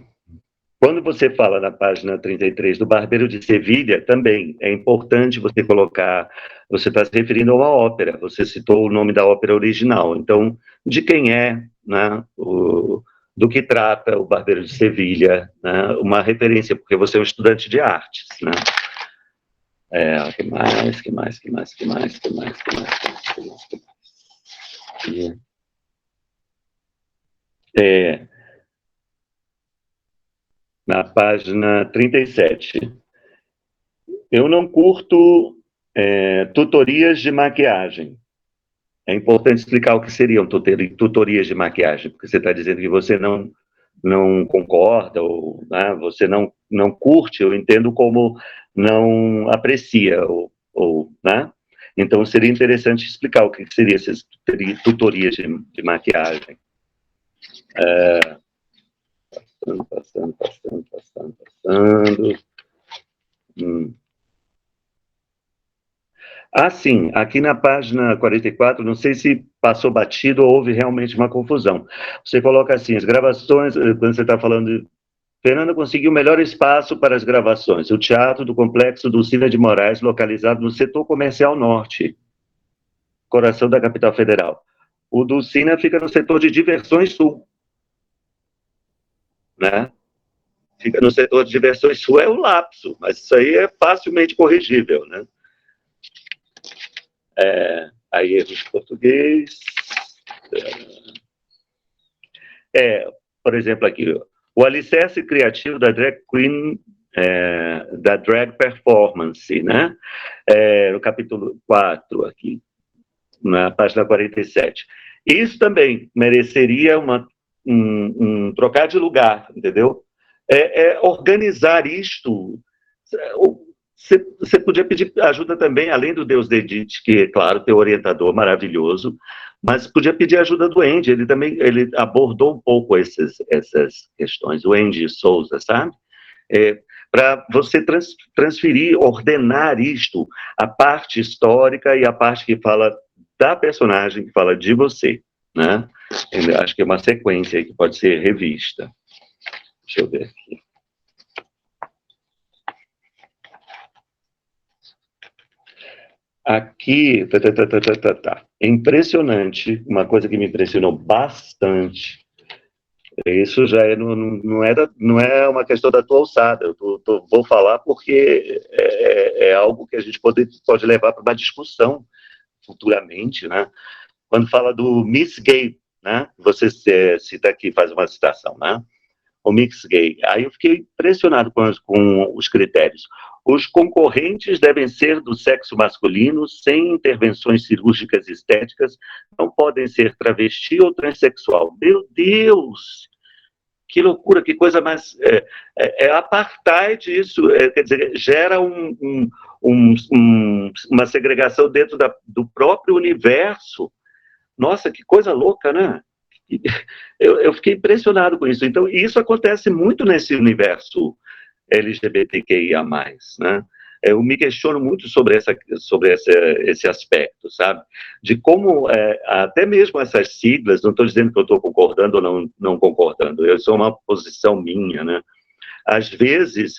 Quando você fala na página 33 do Barbeiro de Sevilha, também é importante você colocar, você está se referindo a uma ópera, você citou o nome da ópera original, então, de quem é, né, do que trata o Barbeiro de Sevilha, né, uma referência, porque você é um estudante de artes, né. Que mais? Na página 37. Eu não curto tutorias de maquiagem. É importante explicar o que seriam tutorias de maquiagem, porque você está dizendo que você não concorda, ou, né, você não curte, eu entendo como não aprecia, né? Então, seria interessante explicar o que seriam essas tutorias de maquiagem. Passando. Sim, aqui na página 44, não sei se passou batido ou houve realmente uma confusão. Você coloca assim, as gravações, quando você está falando... Fernanda conseguiu o melhor espaço para as gravações, o Teatro do Complexo Dulcina de Moraes, localizado no setor comercial norte, coração da capital federal. O Dulcina fica no setor de diversões sul, né? Fica no setor de diversões sul, é um lapso, mas isso aí é facilmente corrigível, né? Aí erros de português. Por exemplo, aqui, o alicerce criativo da drag queen, da drag performance, né? No capítulo 4, aqui, na página 47. Isso também mereceria um trocar de lugar, entendeu? Organizar isto. Você podia pedir ajuda também, além do Deus da Edith, que, é claro, tem um orientador maravilhoso, mas podia pedir ajuda do Andy, ele abordou um pouco essas questões, o Andy Souza, sabe? Para você transferir, ordenar isto, a parte histórica e a parte que fala da personagem, que fala de você, né? Eu acho que é uma sequência aí que pode ser revista. Deixa eu ver aqui. Aqui, é impressionante, uma coisa que me impressionou bastante, isso já não é uma questão da tua alçada, vou falar porque é algo que a gente pode levar para uma discussão futuramente, né? Quando fala do Miss Gay, né? Você cita aqui, faz uma citação, né? O Mix Gay. Aí eu fiquei impressionado com os critérios. Os concorrentes devem ser do sexo masculino, sem intervenções cirúrgicas estéticas, não podem ser travesti ou transexual. Meu Deus! Que loucura, que coisa mais... É apartheid isso, quer dizer, gera uma segregação dentro do próprio universo. Nossa, que coisa louca, né? Eu fiquei impressionado com isso. Então, isso acontece muito nesse universo LGBTQIA+, né? Eu me questiono muito sobre esse aspecto, sabe? De como, até mesmo essas siglas, não estou dizendo que eu estou concordando ou não concordando, isso é uma posição minha, né? Às vezes,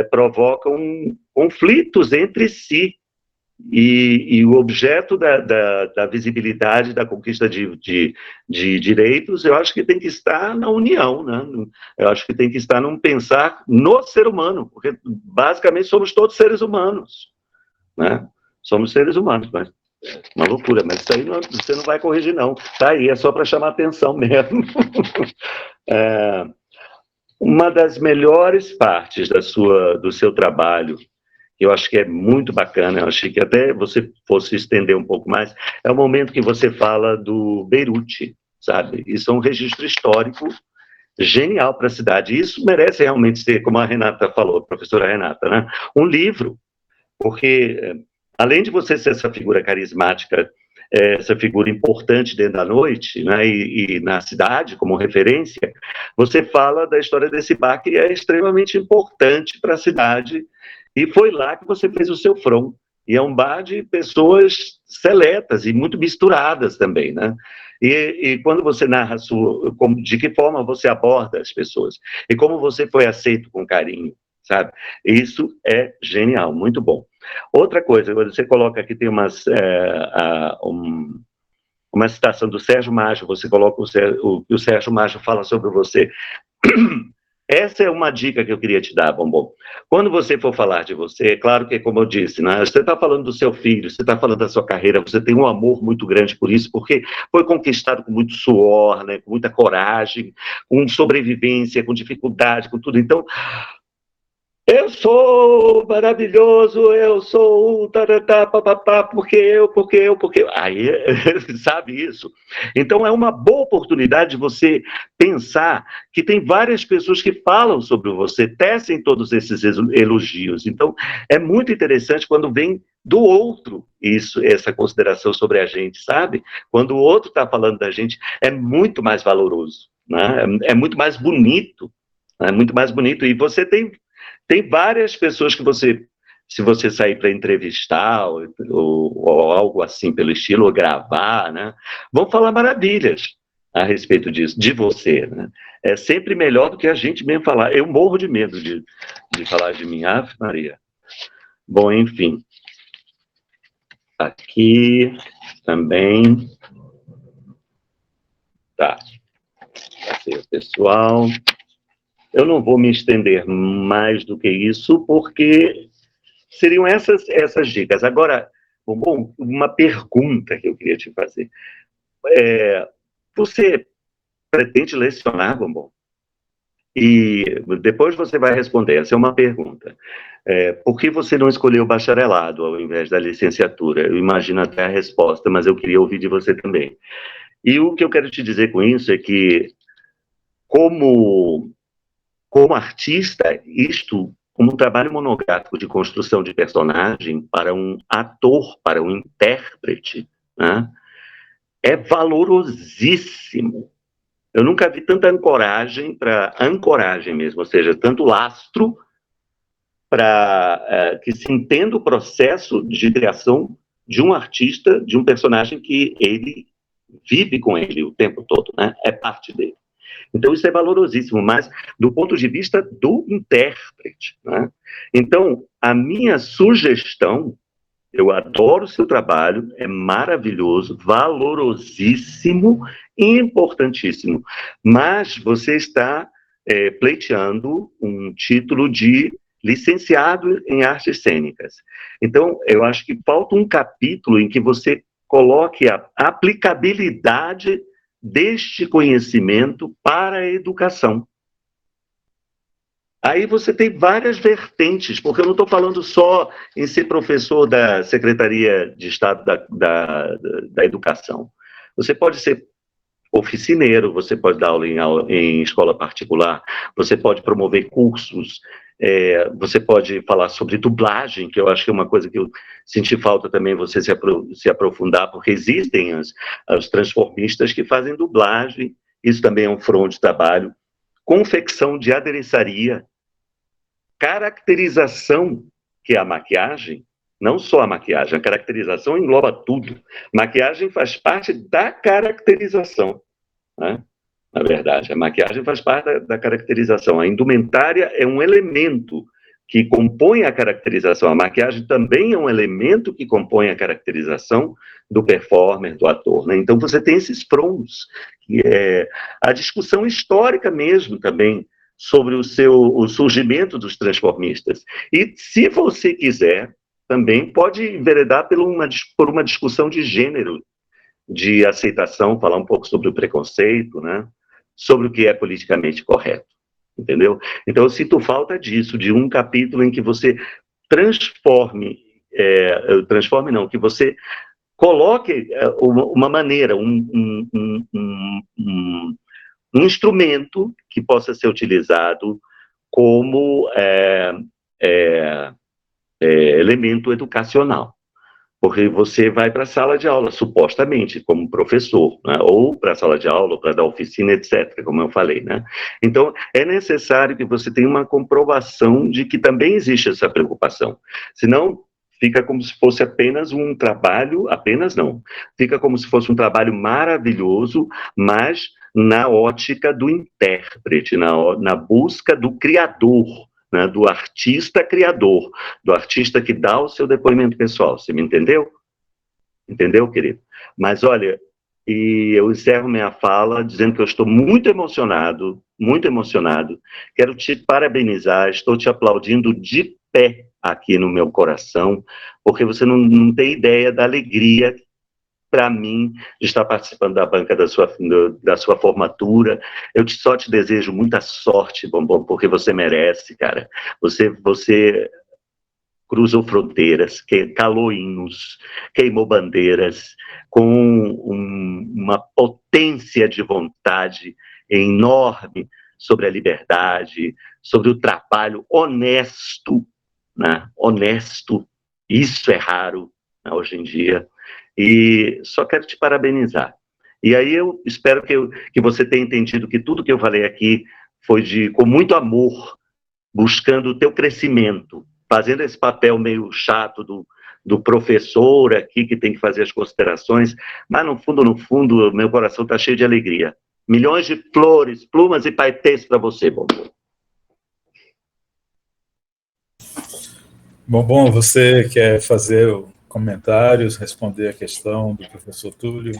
provocam conflitos entre si, e o objeto da visibilidade, da conquista de direitos, eu acho que tem que estar na união, né? Eu acho que tem que estar num pensar no ser humano, porque basicamente somos todos seres humanos, né? Somos seres humanos, mas uma loucura, mas isso aí você não vai corrigir, não. Tá aí, é só para chamar atenção mesmo. Uma das melhores partes do seu trabalho, eu acho que é muito bacana, eu achei que até você fosse estender um pouco mais, é o momento que você fala do Beirute, sabe? Isso é um registro histórico genial para a cidade. Isso merece realmente ser, como a Renata falou, a professora Renata, né? Um livro, porque além de você ser essa figura carismática, essa figura importante dentro da noite, né, e na cidade como referência, você fala da história desse bar que é extremamente importante para a cidade, e foi lá que você fez o seu front. E é um bar de pessoas seletas e muito misturadas também, né? E quando você narra de que forma você aborda as pessoas e como você foi aceito com carinho, sabe? Isso é genial, muito bom. Outra coisa, você coloca aqui, tem uma citação do Sérgio Maggio, você coloca o que o Sérgio Maggio fala sobre você. Essa é uma dica que eu queria te dar, Bombom. Quando você for falar de você, é claro que, como eu disse, né, você está falando do seu filho, você está falando da sua carreira, você tem um amor muito grande por isso, porque foi conquistado com muito suor, né, com muita coragem, com sobrevivência, com dificuldade, com tudo. Então, eu sou maravilhoso, eu sou taratá, papapá, porque eu. Aí, sabe isso? Então, é uma boa oportunidade de você pensar que tem várias pessoas que falam sobre você, tecem todos esses elogios. Então, é muito interessante quando vem do outro essa consideração sobre a gente, sabe? Quando o outro está falando da gente, é muito mais valoroso, né? É muito mais bonito, é muito mais bonito. E você tem várias pessoas que se você sair para entrevistar ou algo assim pelo estilo, ou gravar, né, vão falar maravilhas a respeito disso, de você, né? É sempre melhor do que a gente mesmo falar. Eu morro de medo de falar de mim. Ave Maria. Bom, enfim. Aqui também. Tá. Passei o pessoal. Eu não vou me estender mais do que isso, porque seriam essas dicas. Agora, bom, uma pergunta que eu queria te fazer. Você pretende lecionar, Bombom? E depois você vai responder. Essa é uma pergunta. Por que você não escolheu o bacharelado ao invés da licenciatura? Eu imagino até a resposta, mas eu queria ouvir de você também. E o que eu quero te dizer com isso é que, como artista, como um trabalho monográfico de construção de personagem para um ator, para um intérprete, né, é valorosíssimo. Eu nunca vi tanta ancoragem mesmo, ou seja, tanto lastro para que se entenda o processo de criação de um artista, de um personagem que ele vive com ele o tempo todo, né? É parte dele. Então, isso é valorosíssimo, mas do ponto de vista do intérprete, né? Então, a minha sugestão, eu adoro o seu trabalho, é maravilhoso, valorosíssimo e importantíssimo, mas você está pleiteando um título de licenciado em artes cênicas. Então, eu acho que falta um capítulo em que você coloque a aplicabilidade deste conhecimento para a educação. Aí você tem várias vertentes, porque eu não estou falando só em ser professor da Secretaria de Estado da Educação. Você pode ser oficineiro, você pode dar aula em escola particular, você pode promover cursos, você pode falar sobre dublagem, que eu acho que é uma coisa que eu senti falta também você se aprofundar, porque existem os transformistas que fazem dublagem, isso também é um front de trabalho, confecção de adereçaria, caracterização, que é a maquiagem, não só a maquiagem, a caracterização engloba tudo. Maquiagem faz parte da caracterização, né? Na verdade, a maquiagem faz parte da caracterização. A indumentária é um elemento que compõe a caracterização. A maquiagem também é um elemento que compõe a caracterização do performer, do ator, né? Então, você tem esses fronts, que é a discussão histórica mesmo também, sobre o surgimento dos transformistas. E, se você quiser, também pode enveredar por uma discussão de gênero, de aceitação, falar um pouco sobre o preconceito, né? Sobre o que é politicamente correto, entendeu? Então, eu sinto falta disso, de um capítulo em que você que você coloque uma maneira, um instrumento que possa ser utilizado como elemento educacional. Porque você vai para a sala de aula, supostamente, como professor, né? Ou para a sala de aula, ou para dar oficina, etc., como eu falei, né? Então, é necessário que você tenha uma comprovação de que também existe essa preocupação. Senão, fica como se fosse apenas um trabalho, apenas não, fica como se fosse um trabalho maravilhoso, mas na ótica do intérprete, na busca do criador, né, do artista criador, do artista que dá o seu depoimento pessoal. Você me entendeu? Entendeu, querido? Mas olha, e eu encerro minha fala dizendo que eu estou muito emocionado, quero te parabenizar, estou te aplaudindo de pé aqui no meu coração, porque você não tem ideia da alegria para mim de estar participando da banca da sua formatura. Eu só te desejo muita sorte, Bombom, porque você merece, cara. Você cruzou fronteiras, calou hinos, queimou bandeiras, com uma potência de vontade enorme sobre a liberdade, sobre o trabalho honesto, né? Honesto, isso é raro, né, hoje em dia, e só quero te parabenizar. E aí eu espero que você tenha entendido que tudo que eu falei aqui foi com muito amor, buscando o teu crescimento, fazendo esse papel meio chato do professor aqui, que tem que fazer as considerações, mas no fundo, meu coração está cheio de alegria. Milhões de flores, plumas e paetês para você, Bombom. Bombom, você quer fazer comentários, responder a questão do professor Túlio?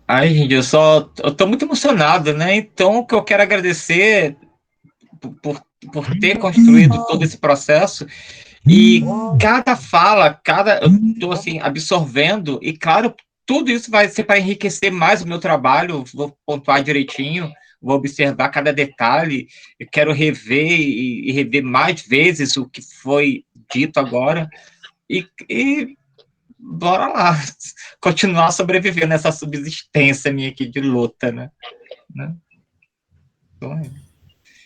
Ai, gente, eu tô muito emocionado, né? Então, o que eu quero agradecer por ter construído todo esse processo, e cada fala, eu tô assim, absorvendo, e claro, tudo isso vai ser para enriquecer mais o meu trabalho, vou pontuar direitinho, vou observar cada detalhe, eu quero rever e rever mais vezes o que foi dito agora, e bora lá, continuar sobrevivendo nessa subsistência minha aqui de luta, né? Então,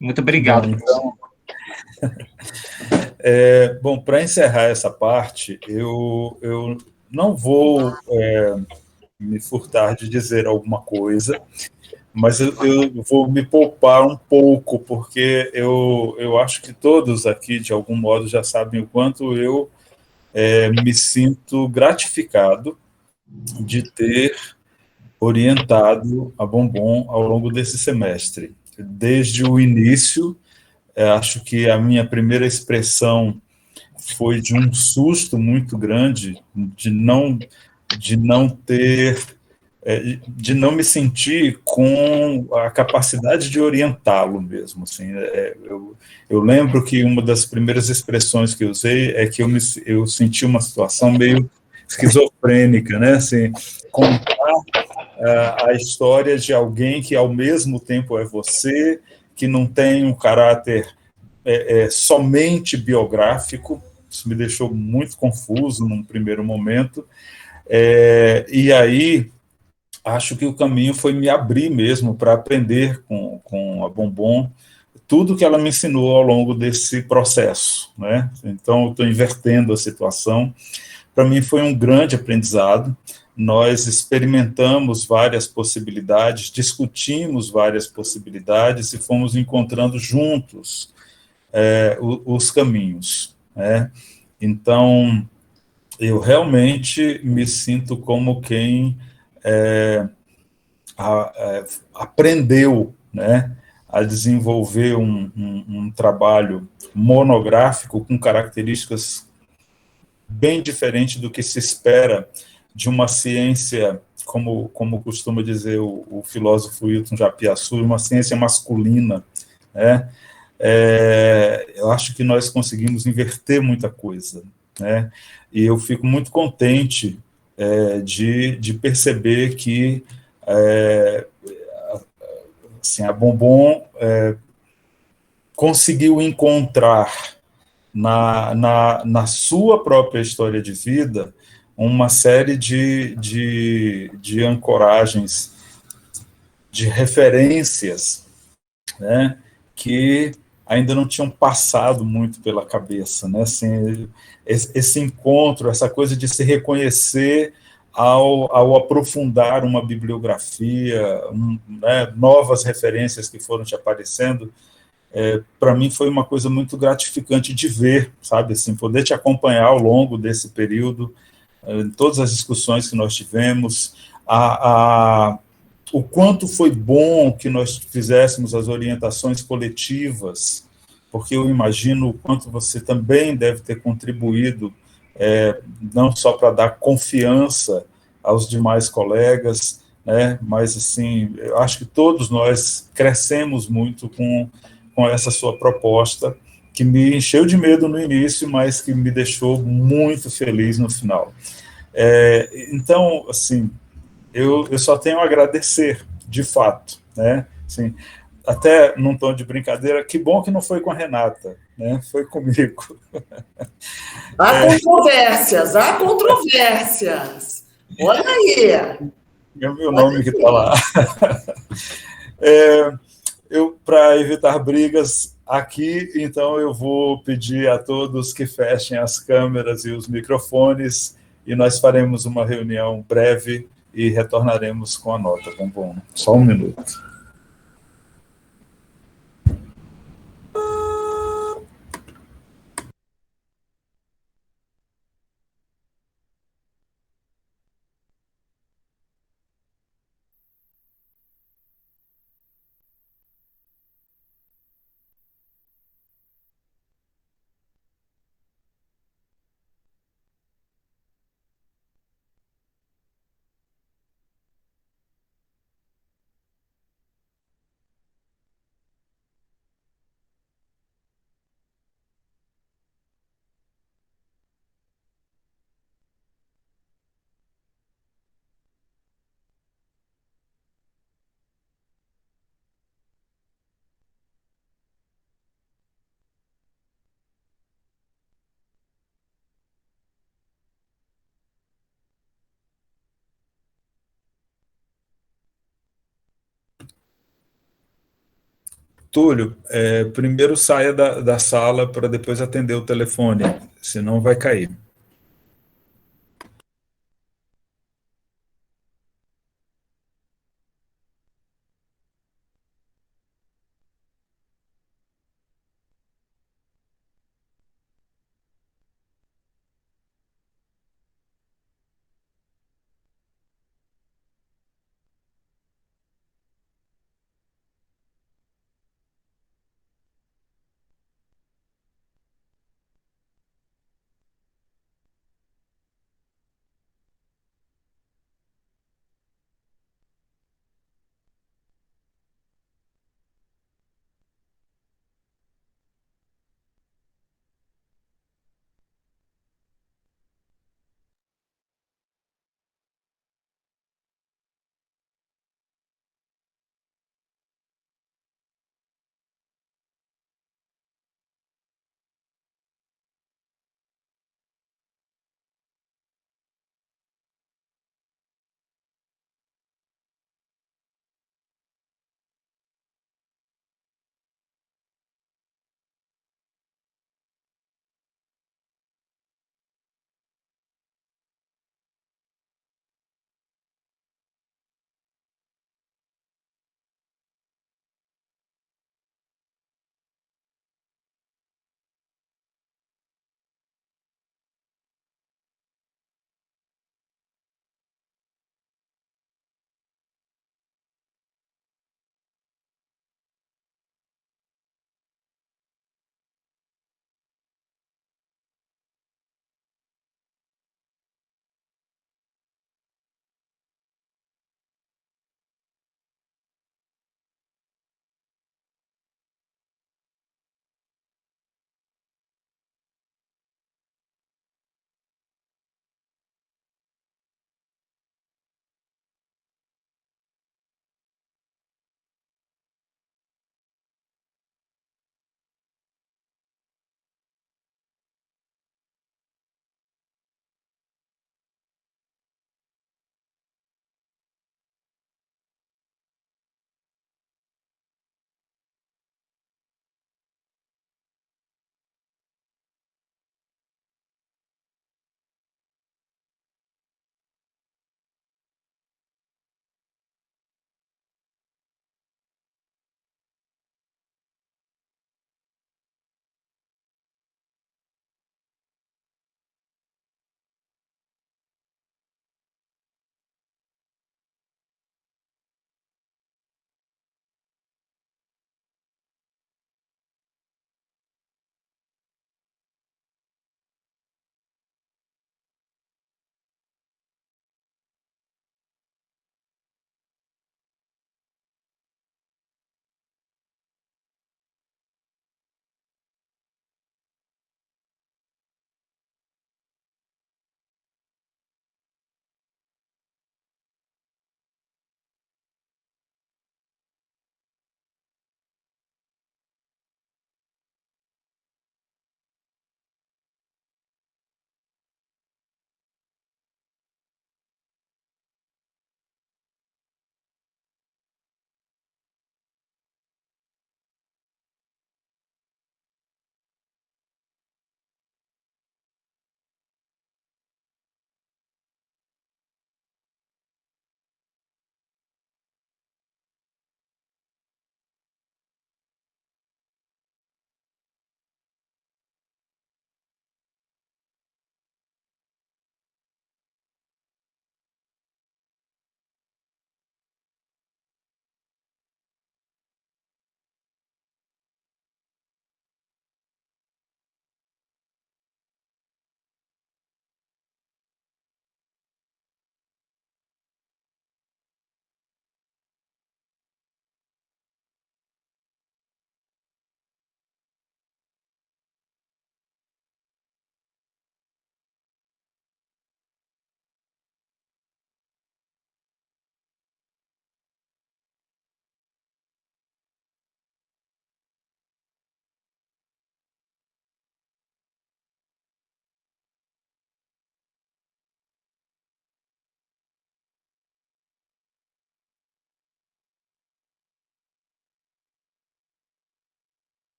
muito obrigado. Bom, para encerrar essa parte, eu não vou me furtar de dizer alguma coisa, mas eu vou me poupar um pouco, porque eu acho que todos aqui, de algum modo, já sabem o quanto eu me sinto gratificado de ter orientado a Bombom ao longo desse semestre. Desde o início, acho que a minha primeira expressão foi de um susto muito grande, de não me sentir com a capacidade de orientá-lo mesmo. Assim, eu lembro que uma das primeiras expressões que eu usei é que eu senti uma situação meio esquizofrênica, né? Assim, contar a história de alguém que ao mesmo tempo é você, que não tem um caráter somente biográfico. Isso me deixou muito confuso num primeiro momento, e aí acho que o caminho foi me abrir mesmo para aprender com a Bombom tudo que ela me ensinou ao longo desse processo, né? Então, eu estou invertendo a situação. Para mim foi um grande aprendizado. Nós experimentamos várias possibilidades, discutimos várias possibilidades e fomos encontrando juntos os caminhos, né? Então, eu realmente me sinto como quem aprendeu, né, a desenvolver um trabalho monográfico com características bem diferentes do que se espera de uma ciência, como costuma dizer o filósofo Hilton Japiaçu, uma ciência masculina, né? Eu acho que nós conseguimos inverter muita coisa, né? E eu fico muito contente de perceber que assim, a Bombom conseguiu encontrar na sua própria história de vida uma série de ancoragens, de referências, né, que ainda não tinham passado muito pela cabeça, né? Assim, esse encontro, essa coisa de se reconhecer ao aprofundar uma bibliografia, né, novas referências que foram te aparecendo, para mim foi uma coisa muito gratificante de ver, sabe, assim, poder te acompanhar ao longo desse período, todas as discussões que nós tivemos, o quanto foi bom que nós fizéssemos as orientações coletivas, porque eu imagino o quanto você também deve ter contribuído, não só para dar confiança aos demais colegas, né, mas, assim, eu acho que todos nós crescemos muito com essa sua proposta, que me encheu de medo no início, mas que me deixou muito feliz no final. Então, assim, eu só tenho a agradecer, de fato, né? Assim, até num tom de brincadeira, que bom que não foi com a Renata, né? Foi comigo. Há controvérsias, há controvérsias. Olha aí. É o meu Olha nome que está aí. lá. Para evitar brigas aqui, então eu vou pedir a todos que fechem as câmeras e os microfones e nós faremos uma reunião breve e retornaremos com a nota, tá bom? Só um minuto. Túlio, primeiro saia da sala para depois atender o telefone, senão vai cair.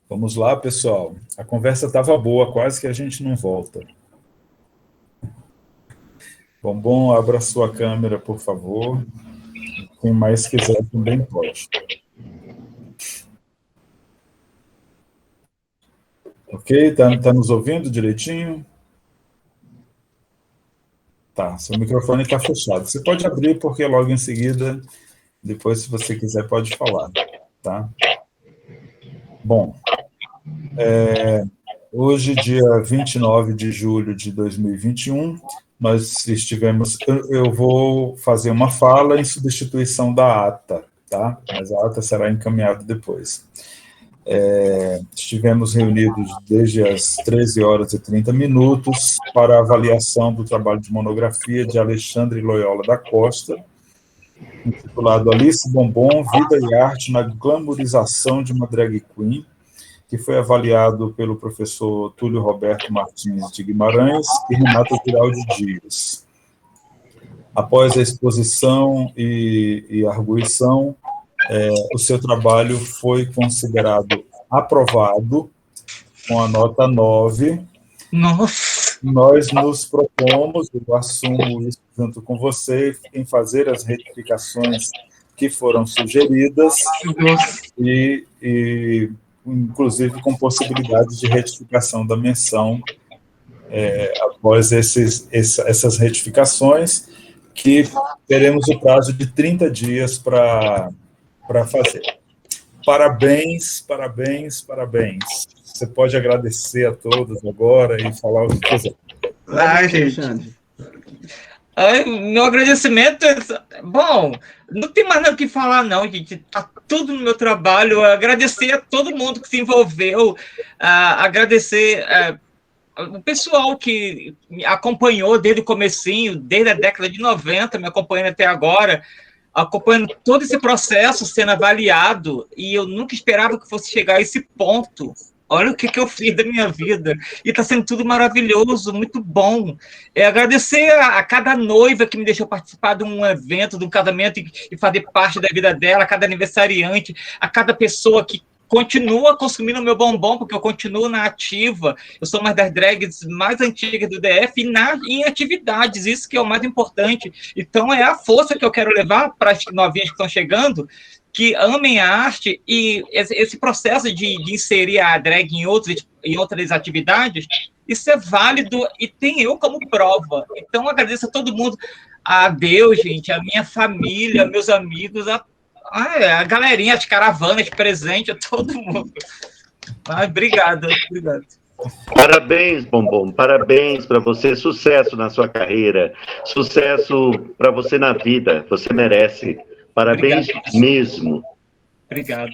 Vamos lá, pessoal. A conversa estava boa, quase que a gente não volta. Bombom, abra sua câmera, por favor. Quem mais quiser também pode. Ok? Tá nos ouvindo direitinho? Tá, seu microfone está fechado. Você pode abrir, porque logo em seguida, depois, se você quiser, pode falar. Tá? Bom, hoje, dia 29 de julho de 2021, nós estivemos... Eu vou fazer uma fala em substituição da ata, tá? Mas a ata será encaminhada depois. Estivemos reunidos desde as 13h30 para a avaliação do trabalho de monografia de Alexandre Loyola da Costa, intitulado Alice Bombom, Vida e Arte na Glamourização de uma Drag Queen, que foi avaliado pelo professor Túlio Roberto Martins de Guimarães e Renata Giraldi Dias. Após a exposição e arguição, o seu trabalho foi considerado aprovado com a nota 9. Nossa! Nós nos propomos, eu assumo isso junto com você, em fazer as retificações que foram sugeridas e inclusive com possibilidade de retificação da menção após essas retificações, que teremos o prazo de 30 dias para fazer. Parabéns, parabéns, parabéns. Você pode agradecer a todos agora e falar o que quiser. Gente. Meu agradecimento... Bom, não tem mais nada o que falar, não, gente. Está tudo no meu trabalho. Agradecer a todo mundo que se envolveu. Agradecer... o pessoal que me acompanhou desde o comecinho, desde a década de 90, me acompanhando até agora, acompanhando todo esse processo sendo avaliado, e eu nunca esperava que fosse chegar a esse ponto. Olha o que eu fiz da minha vida. E está sendo tudo maravilhoso, muito bom. Agradecer a cada noiva que me deixou participar de um evento, de um casamento, e fazer parte da vida dela, a cada aniversariante, a cada pessoa que continua consumindo o meu bombom, porque eu continuo na ativa. Eu sou uma das drags mais antigas do DF e em atividades, isso que é o mais importante. Então, é a força que eu quero levar para as novinhas que estão chegando, que amem a arte, e esse processo de inserir a drag em outras atividades, isso é válido e tem eu como prova. Então, eu agradeço a todo mundo, a Deus, gente, a minha família, meus amigos, a galerinha, as caravanas presentes, a todo mundo. Obrigado. Parabéns, Bombom, parabéns para você, sucesso na sua carreira, sucesso para você na vida, você merece. Parabéns mesmo. Obrigado.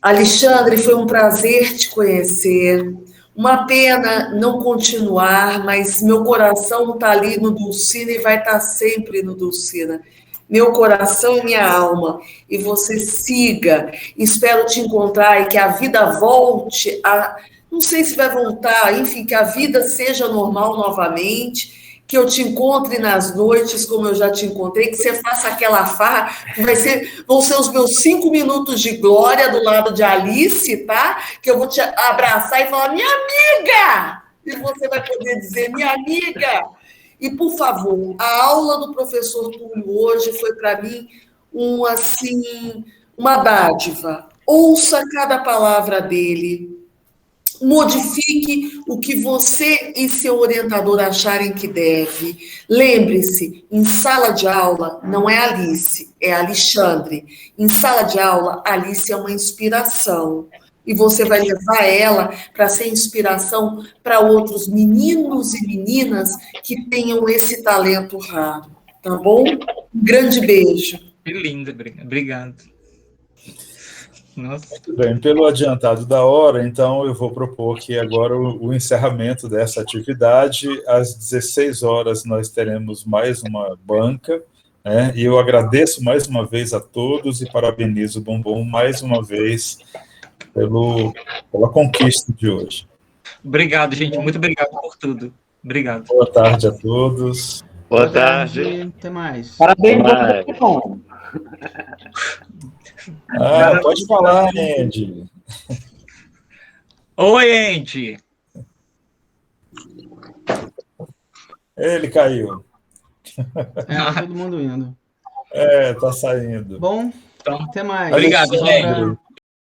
Alexandre, foi um prazer te conhecer. Uma pena não continuar, mas meu coração está ali no Dulcina e vai estar sempre no Dulcina. Meu coração e minha alma. E você siga. Espero te encontrar e que a vida volte a... Não sei se vai voltar, enfim, que a vida seja normal novamente, que eu te encontre nas noites, como eu já te encontrei, que você faça aquela farra, vão ser os meus 5 minutos de glória do lado de Alice, tá? Que eu vou te abraçar e falar, minha amiga! E você vai poder dizer, minha amiga! E, por favor, a aula do professor Túlio hoje foi, para mim, uma dádiva. Ouça cada palavra dele. Modifique o que você e seu orientador acharem que deve. Lembre-se, em sala de aula não é Alice, é Alexandre. Em sala de aula, Alice é uma inspiração. E você vai levar ela para ser inspiração para outros meninos e meninas que tenham esse talento raro. Tá bom? Um grande beijo. Que lindo, obrigado. Nossa. Muito bem, pelo adiantado da hora, então eu vou propor que agora o encerramento dessa atividade, às 16 horas nós teremos mais uma banca, né? E eu agradeço mais uma vez a todos e parabenizo o Bombom mais uma vez pela conquista de hoje. Obrigado, gente, muito obrigado por tudo. Obrigado. Boa tarde a todos. Boa tarde. Até mais. Parabéns, Vai. bom. Pode falar, Andy. Oi, Andy. Ele caiu. Todo mundo indo. Tá saindo. Bom, Então, até mais. obrigado, Só gente. pra